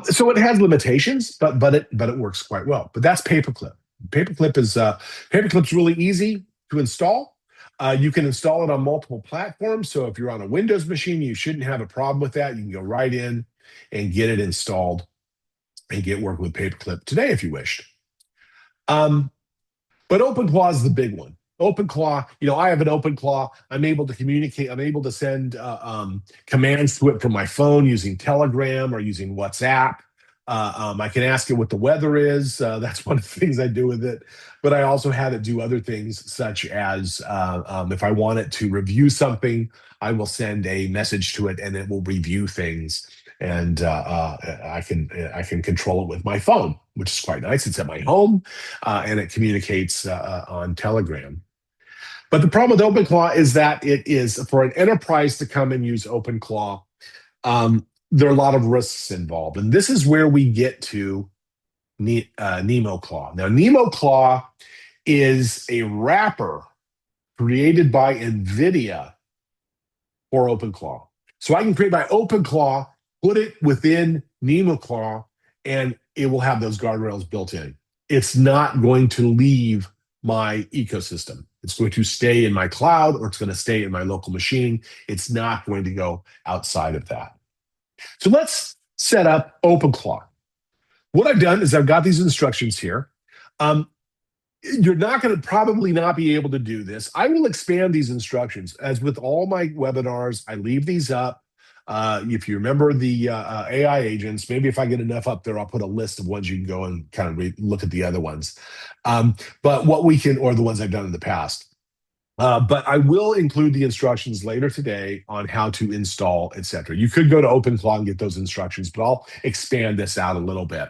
So it has limitations, but it works quite well. But that's Paperclip. Paperclip's really easy to install. You can install it on multiple platforms. So if you're on a Windows machine, you shouldn't have a problem with that. You can go right in and get it installed and get working with Paperclip today if you wished. But OpenClaw is the big one. OpenClaw, I have an OpenClaw. I'm able to communicate. I'm able to send commands to it from my phone using Telegram or using WhatsApp. I can ask it what the weather is. That's one of the things I do with it. But I also have it do other things, such as if I want it to review something, I will send a message to it and it will review things. and I can control it with my phone, which is quite nice. It's at my home, and it communicates on Telegram. But the problem with OpenClaw is that it is for an enterprise to come and use OpenClaw. There are a lot of risks involved, and this is where we get to NemoClaw. Now, NemoClaw is a wrapper created by NVIDIA for OpenClaw. So I can create my OpenClaw, put it within NemoClaw, and it will have those guardrails built in. It's not going to leave my ecosystem. It's going to stay in my cloud, or it's going to stay in my local machine. It's not going to go outside of that. So let's set up OpenClaw. What I've done is I've got these instructions here. Um, you're not going to probably not be able to do this. I will expand these instructions. As with all my webinars, I leave these up. If you remember the AI agents, maybe if I get enough up there, I'll put a list of ones you can go and kind of look at the other ones. But what we can, or the ones I've done in the past. But I will include the instructions later today on how to install, etc. You could go to OpenClaw and get those instructions, but I'll expand this out a little bit.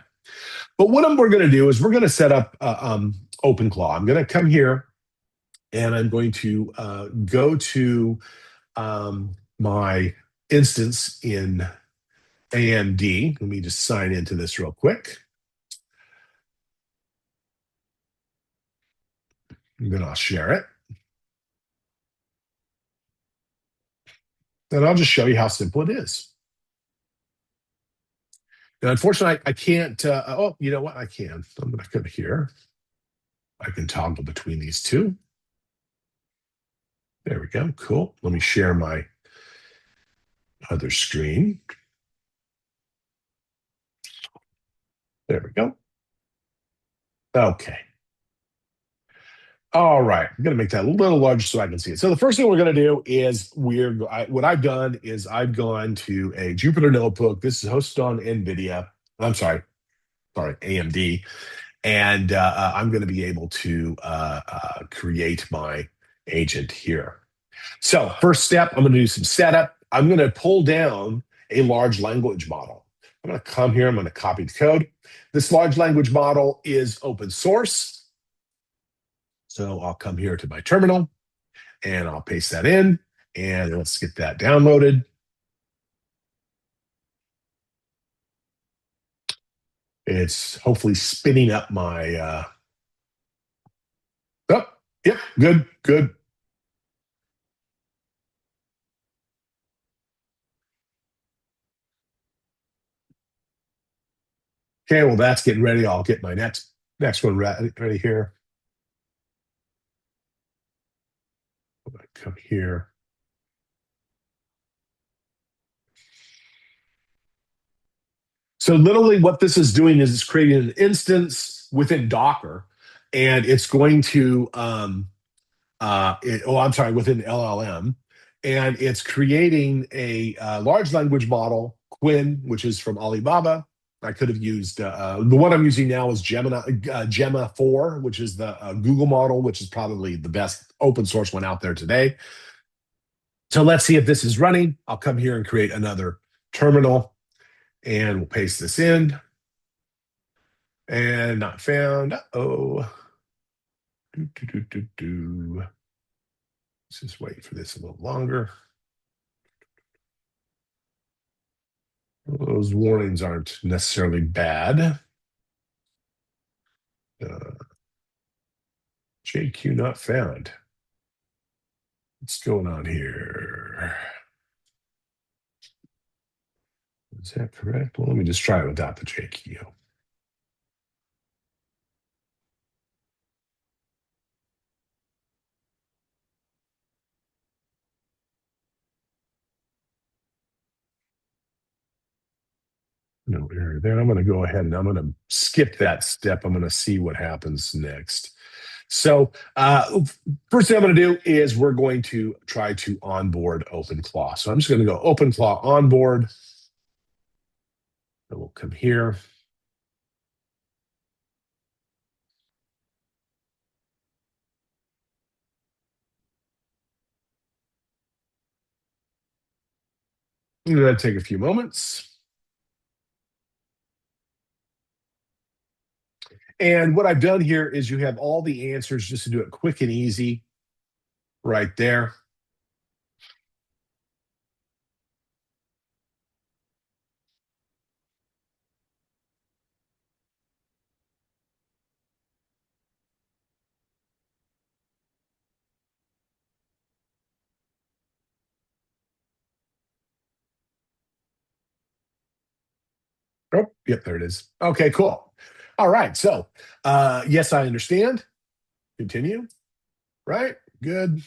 But what we're going to do is we're going to set up OpenClaw. I'm going to come here and I'm going to go to my instance in AMD. Let me just sign into this real quick. And then I'll share it. And I'll just show you how simple it is. Now, unfortunately, I can't. Oh, you know what? I can. I'm going to come here. I can toggle between these two. There we go. Cool. Let me share my other screen. There we go. Okay. All right. I'm going to make that a little larger so I can see it. So the first thing we're going to do is what I've done is I've gone to a Jupyter notebook. This is hosted on NVIDIA. I'm sorry, AMD. And I'm going to be able to create my agent here. So first step, I'm going to do some setup. I'm going to pull down a large language model. I'm going to come here. I'm going to copy the code. This large language model is open source. So I'll come here to my terminal and I'll paste that in and let's get that downloaded. It's hopefully spinning up my, oh, yep, good. Okay, well, that's getting ready. I'll get my next one ready here. Come here. So literally what this is doing is it's creating an instance within Docker, and it's going to, I'm sorry, within LLM, and it's creating a large language model, Quinn, which is from Alibaba. I could have used the one I'm using now is Gemma 4, which is the Google model, which is probably the best open source one out there today. So let's see if this is running. I'll come here and create another terminal and we'll paste this in. And not found. Uh-oh. Let's just wait for this a little longer. Those warnings aren't necessarily bad. Uh, JQ not found. What's going on here? Is that correct? Well, let me just try it without the JQ. No error there. I'm going to go ahead and I'm going to skip that step. I'm going to see what happens next. So first thing I'm going to do is we're going to try to onboard OpenClaw. So I'm just going to go OpenClaw onboard. And we'll come here. That'll take a few moments. And what I've done here is you have all the answers just to do it quick and easy right there. Oh, yep, there it is. Okay, cool. All right. So, yes, I understand. Continue. Right. Good.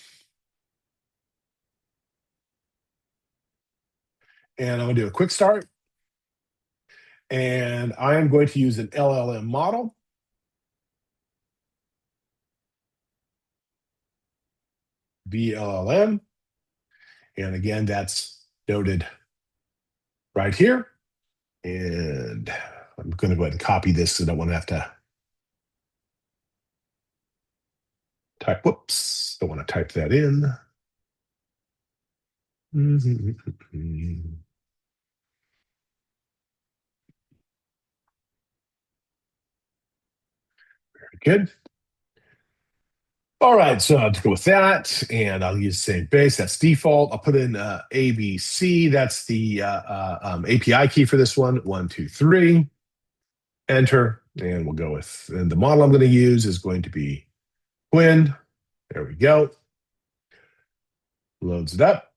And I'm going to do a quick start. And I am going to use an LLM model, VLLM. And again, that's noted right here. And I'm going to go ahead and copy this so I don't want to have to type, whoops, don't want to type that in. Very good. All right, so I'll go with that, and I'll use the same base. That's default. I'll put in ABC. That's the API key for this one. 1, 2, 3. Enter, and we'll go with. And the model I'm going to use is going to be Quinn. There we go. Loads it up,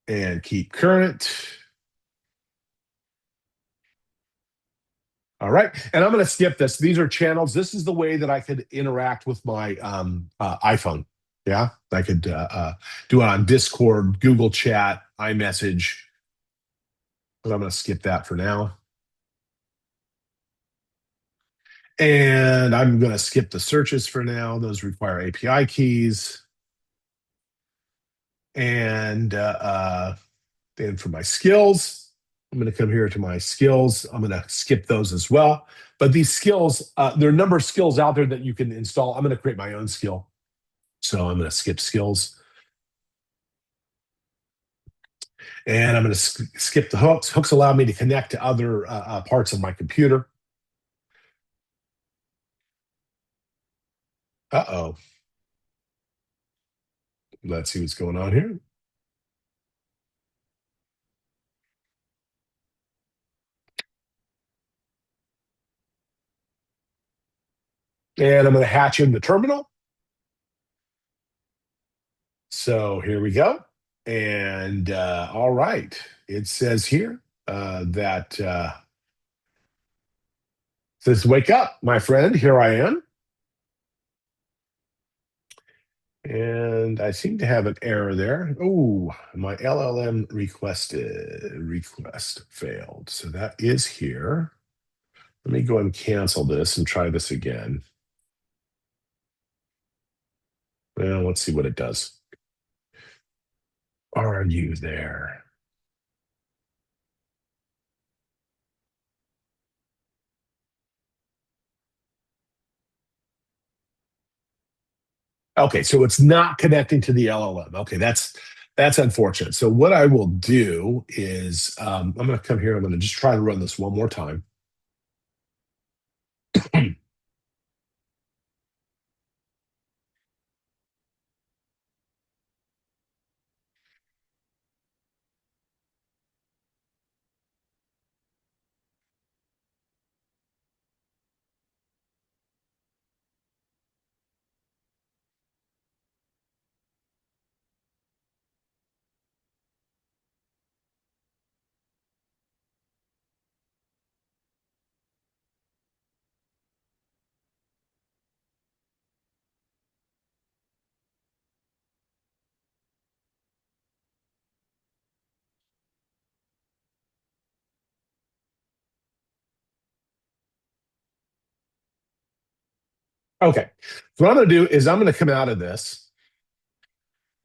and keep current. All right, and I'm going to skip this. These are channels. This is the way that I could interact with my iPhone. Yeah, I could do it on Discord, Google Chat, iMessage, but I'm going to skip that for now. And I'm going to skip the searches for now. Those require API keys. And then for my skills, I'm going to come here to my skills. I'm going to skip those as well. But these skills, there are a number of skills out there that you can install. I'm going to create my own skill. So I'm going to skip skills. And I'm going to skip the hooks. Hooks allow me to connect to other parts of my computer. Uh-oh. Let's see what's going on here. And I'm going to hatch in the terminal. So here we go. And all right, it says here that says, wake up, my friend. Here I am. And I seem to have an error there. Oh, my LLM request failed. So that is here. Let me go and cancel this and try this again. Well, let's see what it does. Are you there? Okay, so it's not connecting to the LLM. Okay, that's unfortunate. So what I will do is I'm going to come here. I'm going to just try to run this one more time. Okay, so what I'm going to do is I'm going to come out of this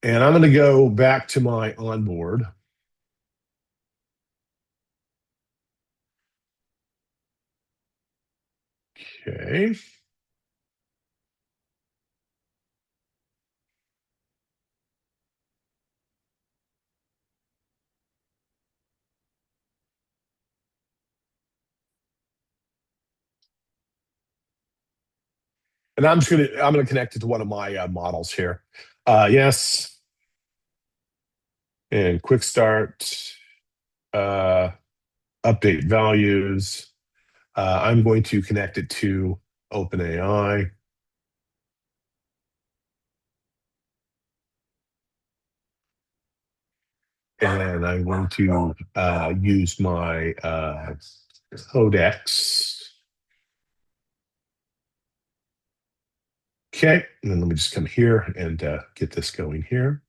and I'm going to go back to my onboard. Okay. And I'm gonna connect it to one of my models here. Yes, and quick start, uh, update values. I'm going to connect it to OpenAI. And I'm going to use my codex. Okay, and then let me just come here and get this going here.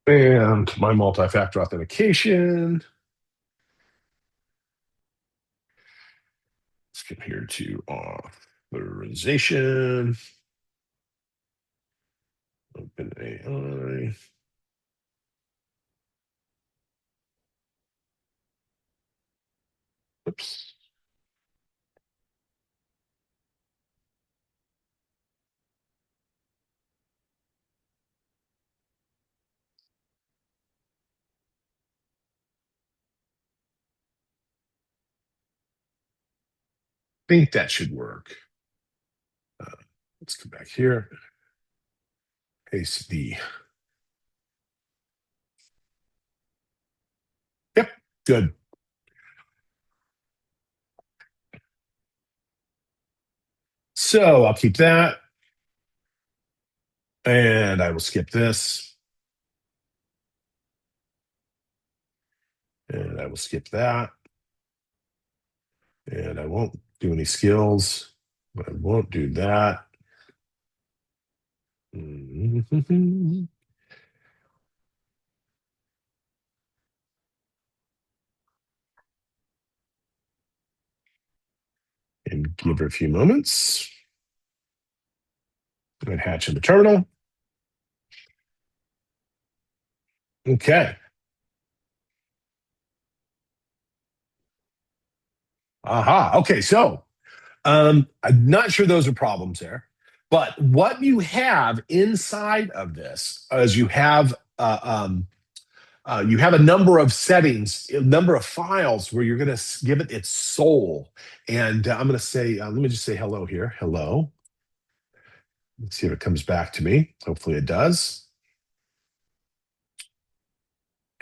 And my multi-factor authentication. Let's come here to authorization. OpenAI. Oops. Think that should work. Uh, let's come back here. Paste the. Yep, good. So I'll keep that. And I will skip this. And I will skip that. And I won't do any skills. I won't do that. And give her a few moments. And hatch in the terminal. Okay. Aha. Okay. So I'm not sure those are problems there. But what you have inside of this is you have a number of settings, a number of files where you're going to give it its soul. And I'm going to say, let me just say hello here. Hello. Let's see if it comes back to me. Hopefully it does.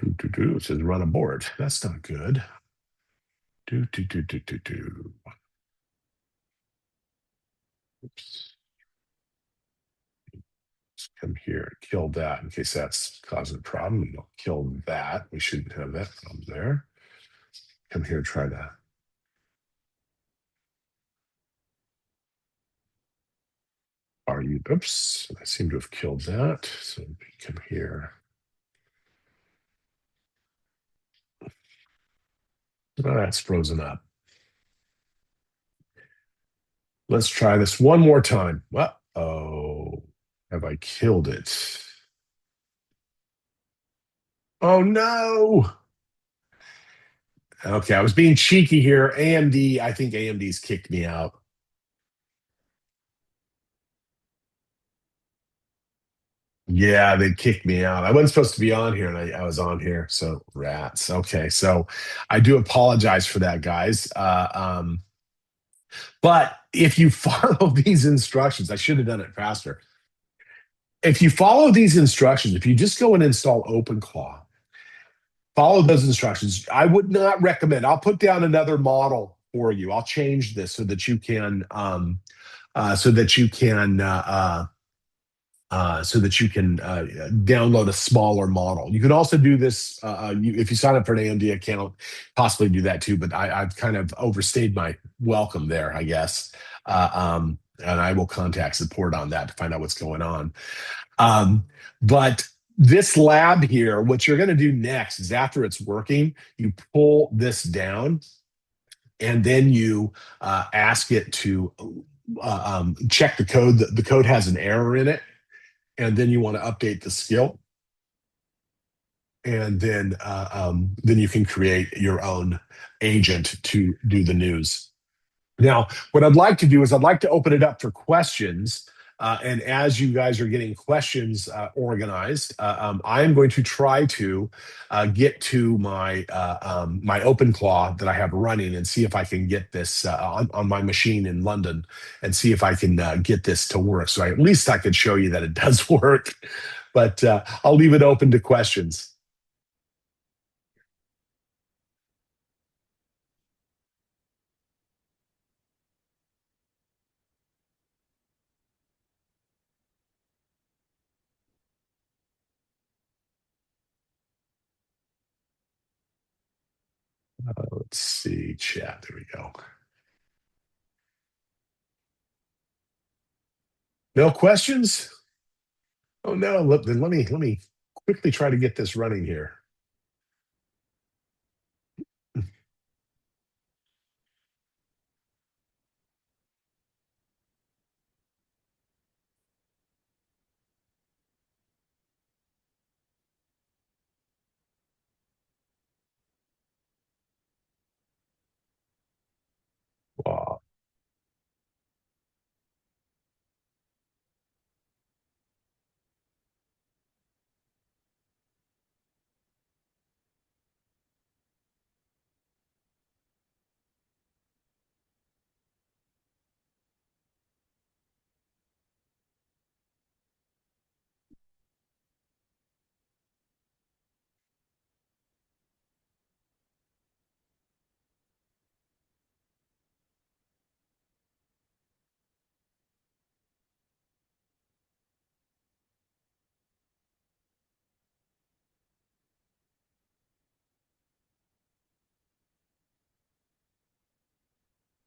It says run a board. That's not good. Do, do, do, do, do, do. Oops. Let's come here, kill that in case that's causing a problem. And I'll kill that. We shouldn't have that problem there. Come here, try to. Are you? Oops. I seem to have killed that. So come here. Oh, that's frozen up. Let's try this one more time. Oh, have I killed it? Oh no. Okay, I was being cheeky here. AMD, I think AMD's kicked me out. Yeah, they kicked me out. I wasn't supposed to be on here, and I was on here. So rats. Okay, so I do apologize for that, guys. But if you follow these instructions, I should have done it faster. If you follow these instructions, if you just go and install OpenClaw, follow those instructions. I would not recommend. I'll put down another model for you. I'll change this so that you can so that you can download a smaller model. You can also do this if you sign up for an AMD account, possibly do that too. But I've kind of overstayed my welcome there, I guess. And I will contact support on that to find out what's going on. But this lab here, what you're going to do next is after it's working, you pull this down and then you ask it to check the code. The code has an error in it, and then you want to update the skill, and then you can create your own agent to do the news. Now, what I'd like to do is I'd like to open it up for questions. And as you guys are getting questions organized, I'm going to try to get to my OpenClaw that I have running and see if I can get this on my machine in London and see if I can get this to work. So at least I could show you that it does work. But I'll leave it open to questions. Let's see, chat. There we go. No questions? Oh no. Then let me quickly try to get this running here. Wow.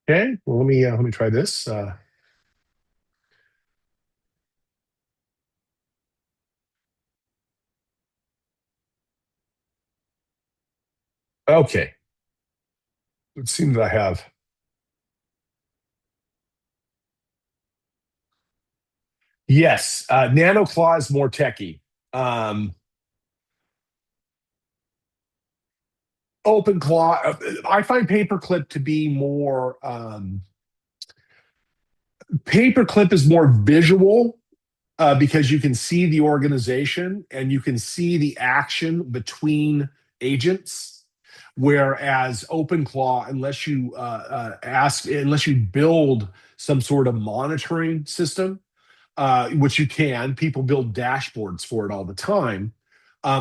Okay, well let me try this. Okay, it seems that I have. Yes, NanoClaw is more techy. Um, OpenClaw, I find Paperclip to be more. Paperclip is more visual because you can see the organization and you can see the action between agents. Whereas OpenClaw, unless you build some sort of monitoring system, which you can, people build dashboards for it all the time.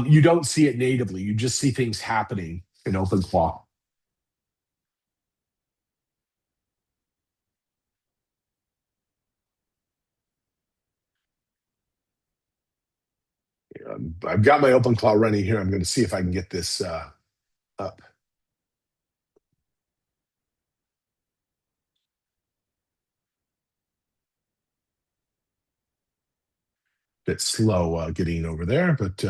You don't see it natively. You just see things happening in OpenClaw. I've got my OpenClaw running here. I'm going to see if I can get this up. Bit slow getting over there, but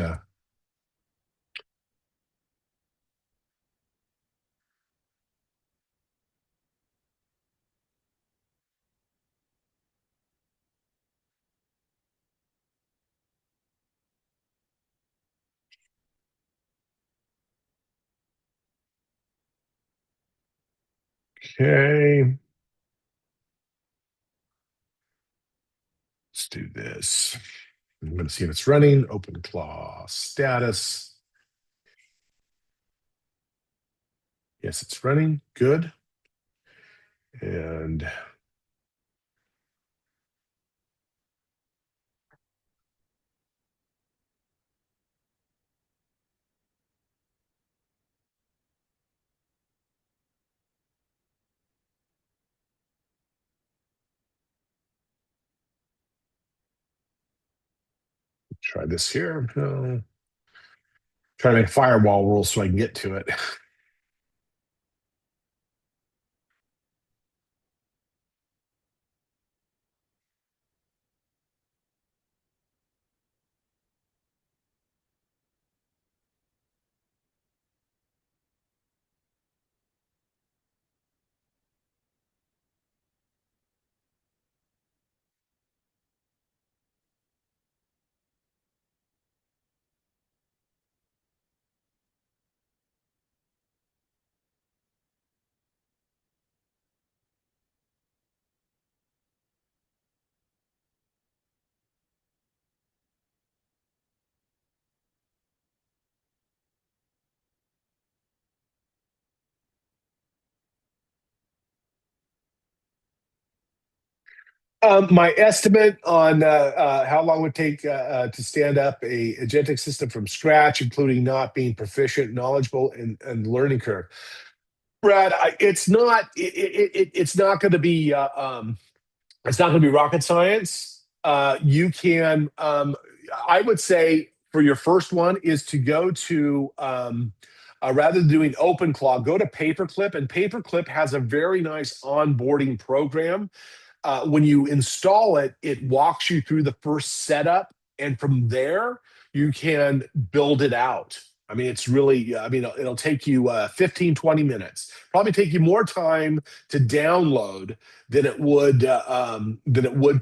okay. Let's do this. I'm going to see if it's running. OpenClaw status. Yes, it's running. Good. And try this here. Try to make firewall rules so I can get to it. My estimate on how long it would take to stand up a agentic system from scratch, including not being proficient, knowledgeable, and learning curve. Brad, it's not going to be it's not going to be rocket science. You can I would say for your first one is to go to rather than doing OpenClaw, go to Paperclip, and Paperclip has a very nice onboarding program. When you install it, it walks you through the first setup, and from there you can build it out. I mean, it's really, I mean, it'll take you 15, 20 minutes. Probably take you more time to download than it would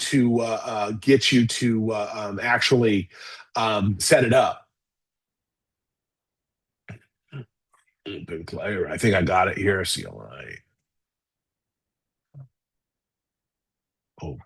to get you to actually set it up. I think I got it here. CLI. Oh,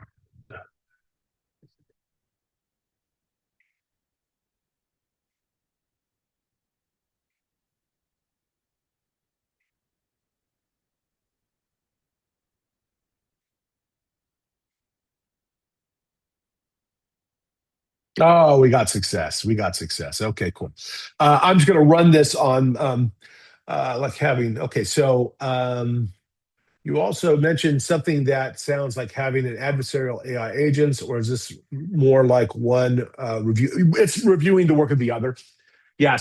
oh, we got success. We got success. Okay, cool. I'm just going to run this on like having. Okay, so you also mentioned something that sounds like having an adversarial AI agents, or is this more like one review? It's reviewing the work of the other. Yeah,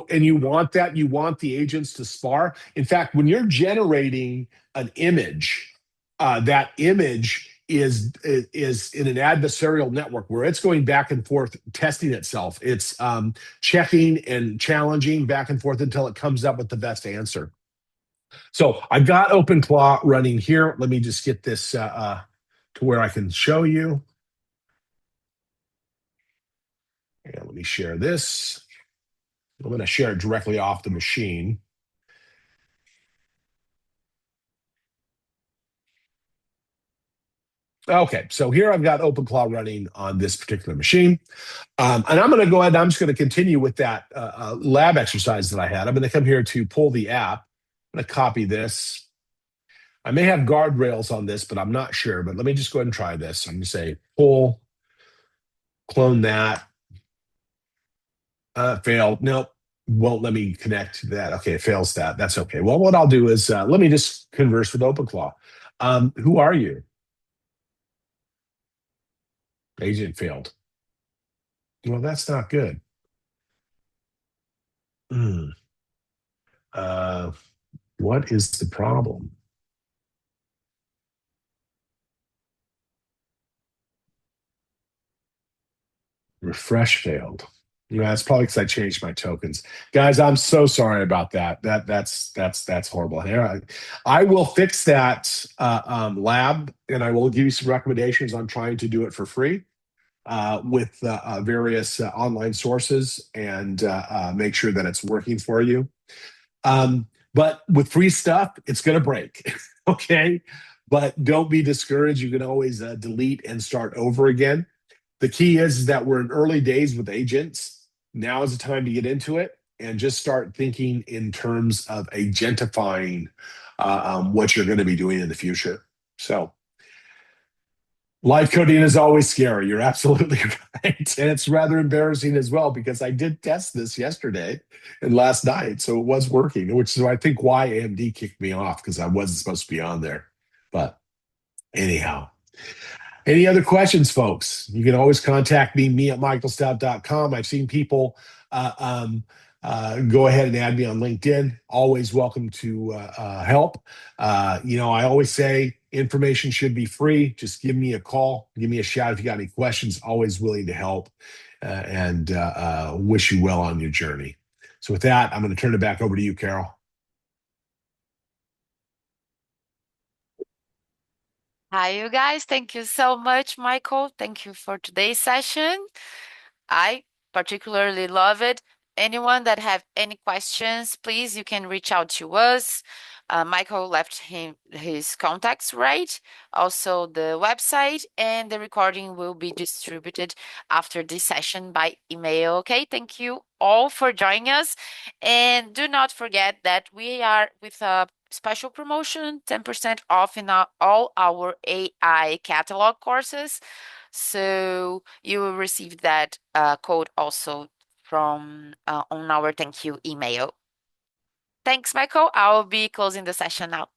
and you want that, you want the agents to spar. In fact, when you're generating an image, that image is in an adversarial network where it's going back and forth testing itself. It's checking and challenging back and forth until it comes up with the best answer. So I've got OpenClaw running here. Let me just get this to where I can show you. And let me share this. I'm going to share it directly off the machine. Okay, so here I've got OpenClaw running on this particular machine. And I'm going to go ahead and I'm just going to continue with that lab exercise that I had. I'm going to come here to pull the app. I'm going to copy this. I may have guardrails on this, but I'm not sure. But let me just go ahead and try this. I'm going to say pull, clone that. Failed. Nope. Won't let me connect to that. Okay, it fails that. That's okay. Well, what I'll do is let me just converse with OpenClaw. Who are you? Agent failed. Well, that's not good. Hmm. Uh, what is the problem? Refresh failed. Yeah, that's probably because I changed my tokens, guys. I'm so sorry about that. That's horrible. Here, I will fix that lab, and I will give you some recommendations on trying to do it for free with various online sources and make sure that it's working for you. But with free stuff, it's going to break. Okay. But don't be discouraged. You can always delete and start over again. The key is that we're in early days with agents. Now is the time to get into it and just start thinking in terms of agentifying what you're going to be doing in the future. So, live coding is always scary. You're absolutely right. And it's rather embarrassing as well because I did test this yesterday and last night. So it was working, which is I think why AMD kicked me off because I wasn't supposed to be on there. But anyhow, any other questions, folks? You can always contact me at michaelstout.com. I've seen people go ahead and add me on LinkedIn. Always welcome to help. I always say information should be free. Just give me a call, give me a shout if you got any questions. Always willing to help and wish you well on your journey. So, with that, I'm going to turn it back over to you, Carol. Hi, you guys. Thank you so much, Michael. Thank you for today's session. I particularly love it. Anyone that have any questions, please, you can reach out to us. Michael left him his contacts, right? Also the website, and the recording will be distributed after this session by email. Okay, thank you all for joining us. And do not forget that we are with a special promotion, 10% off in all our AI catalog courses. So you will receive that code also from on our thank you email. Thanks, Michael. I'll be closing the session now.